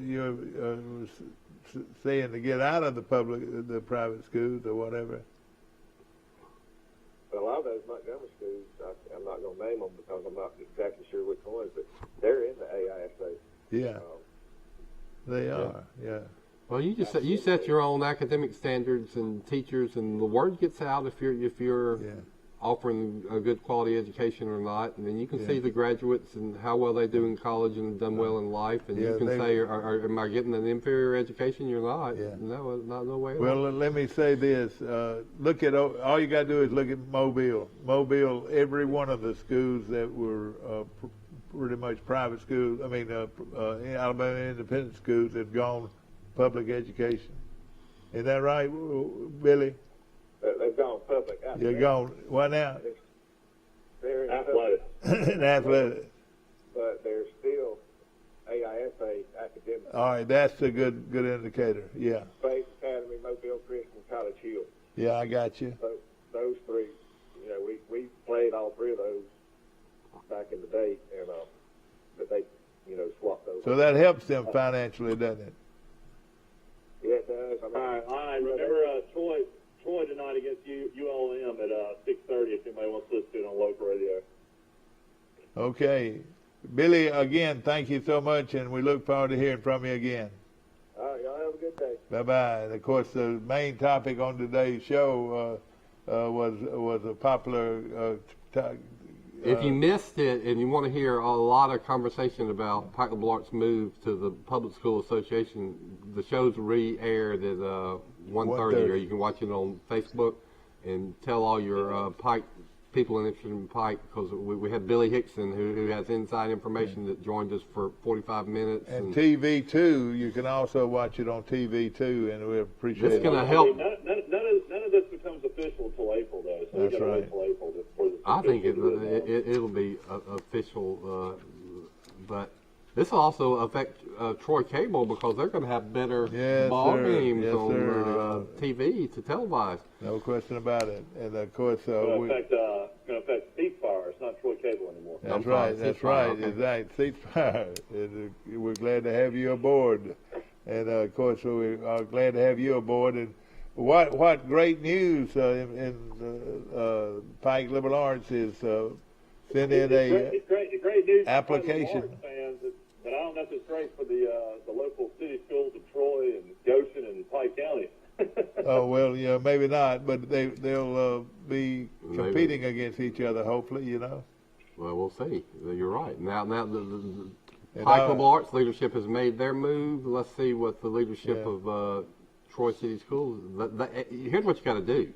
saying to get out of the private schools or whatever. But a lot of those Montgomery schools, I'm not going to name them because I'm not exactly sure which ones, but they're in the AISA. Yeah, they are. Yeah. Well, you set your own academic standards and teachers, and the word gets out if you're offering a good quality education or not, and then you can see the graduates and how well they do in college and done well in life, and you can say, am I getting an inferior education? You're not. Yeah. No, not no way. Well, let me say this. Look at all you got to do is look at Mobile. Mobile, every one of the schools that were pretty much private schools, Alabama independent schools have gone public education. Is that right, Billy? They've gone public. You're gone. Why now? They're in Athletic. In athletic. but they're still AISA academics. All right, that's a good indicator. Yeah. Faith Academy, Mobile Christian, College Hill. Yeah, I got you. So those three, we played all three of those back in the day, and but they, swapped those. So that helps them financially, doesn't it? Yeah, it does. All right. Remember Troy tonight against ULM at 6:30. If anybody wants to listen to it on local radio. Okay. Billy, again, thank you so much, and we look forward to hearing from you again. All right, y'all have a good day. Bye-bye. And, of course, the main topic on today's show was a popular if you missed it and you want to hear a lot of conversation about Pike Arts' move to the Public School Association, the show's re-aired at 1:30, or you can watch it on Facebook and tell all your Pike people interested in Pike, because we had Billy Hickson who has inside information that joined us for 45 minutes. And TV too, you can also watch it on TV too, and we appreciate it. It's going to help. None of this becomes official until April, though. So That's right. Wait till April for the I think it'll be official, but this will also affect Troy Cable, because they're going to have better ball games on TV to televise. No question about it. And of course, It's going to affect Seat Fire. It's not Troy Cable anymore. That's right. That's right. Okay. Exactly. Seat Fire. We're glad to have you aboard, and of course, we are glad to have you aboard. And what great news in Pike Liberal Arts is send in It's great news application. For fans, but I don't know if it's great for the local city schools of Troy and Goshen and Pike County. Oh well, maybe not, but they'll be competing against each other. Hopefully, Well, we'll see. You're right. Now the Pike Liberal Arts leadership has made their move. Let's see what the leadership of Troy City Schools. Here's what you got to do.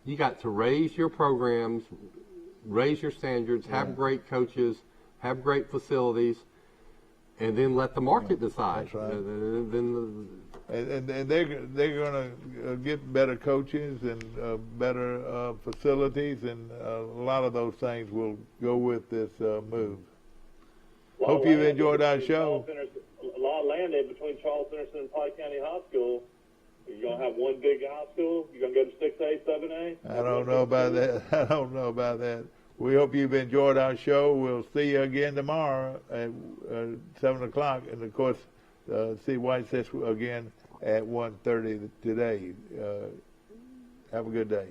You got to raise your programs, raise your standards, have great coaches, have great facilities, and then let the market decide. That's right. And and they're going to get better coaches and better facilities, and a lot of those things will go with this move. Hope you've enjoyed our show. A lot of land in between Charles Henderson and Pike County High School. You're going to have one big high school? You're going to go to 6A, 7A? I don't know about that. We hope you've enjoyed our show. We'll see you again tomorrow at 7 o'clock. And, of course, see White Sets again at 1:30 today. Have a good day.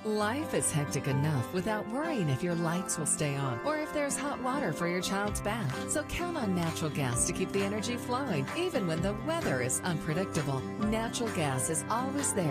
Life is hectic enough without worrying if your lights will stay on or if there's hot water for your child's bath. So count on natural gas to keep the energy flowing, even when the weather is unpredictable. Natural gas is always there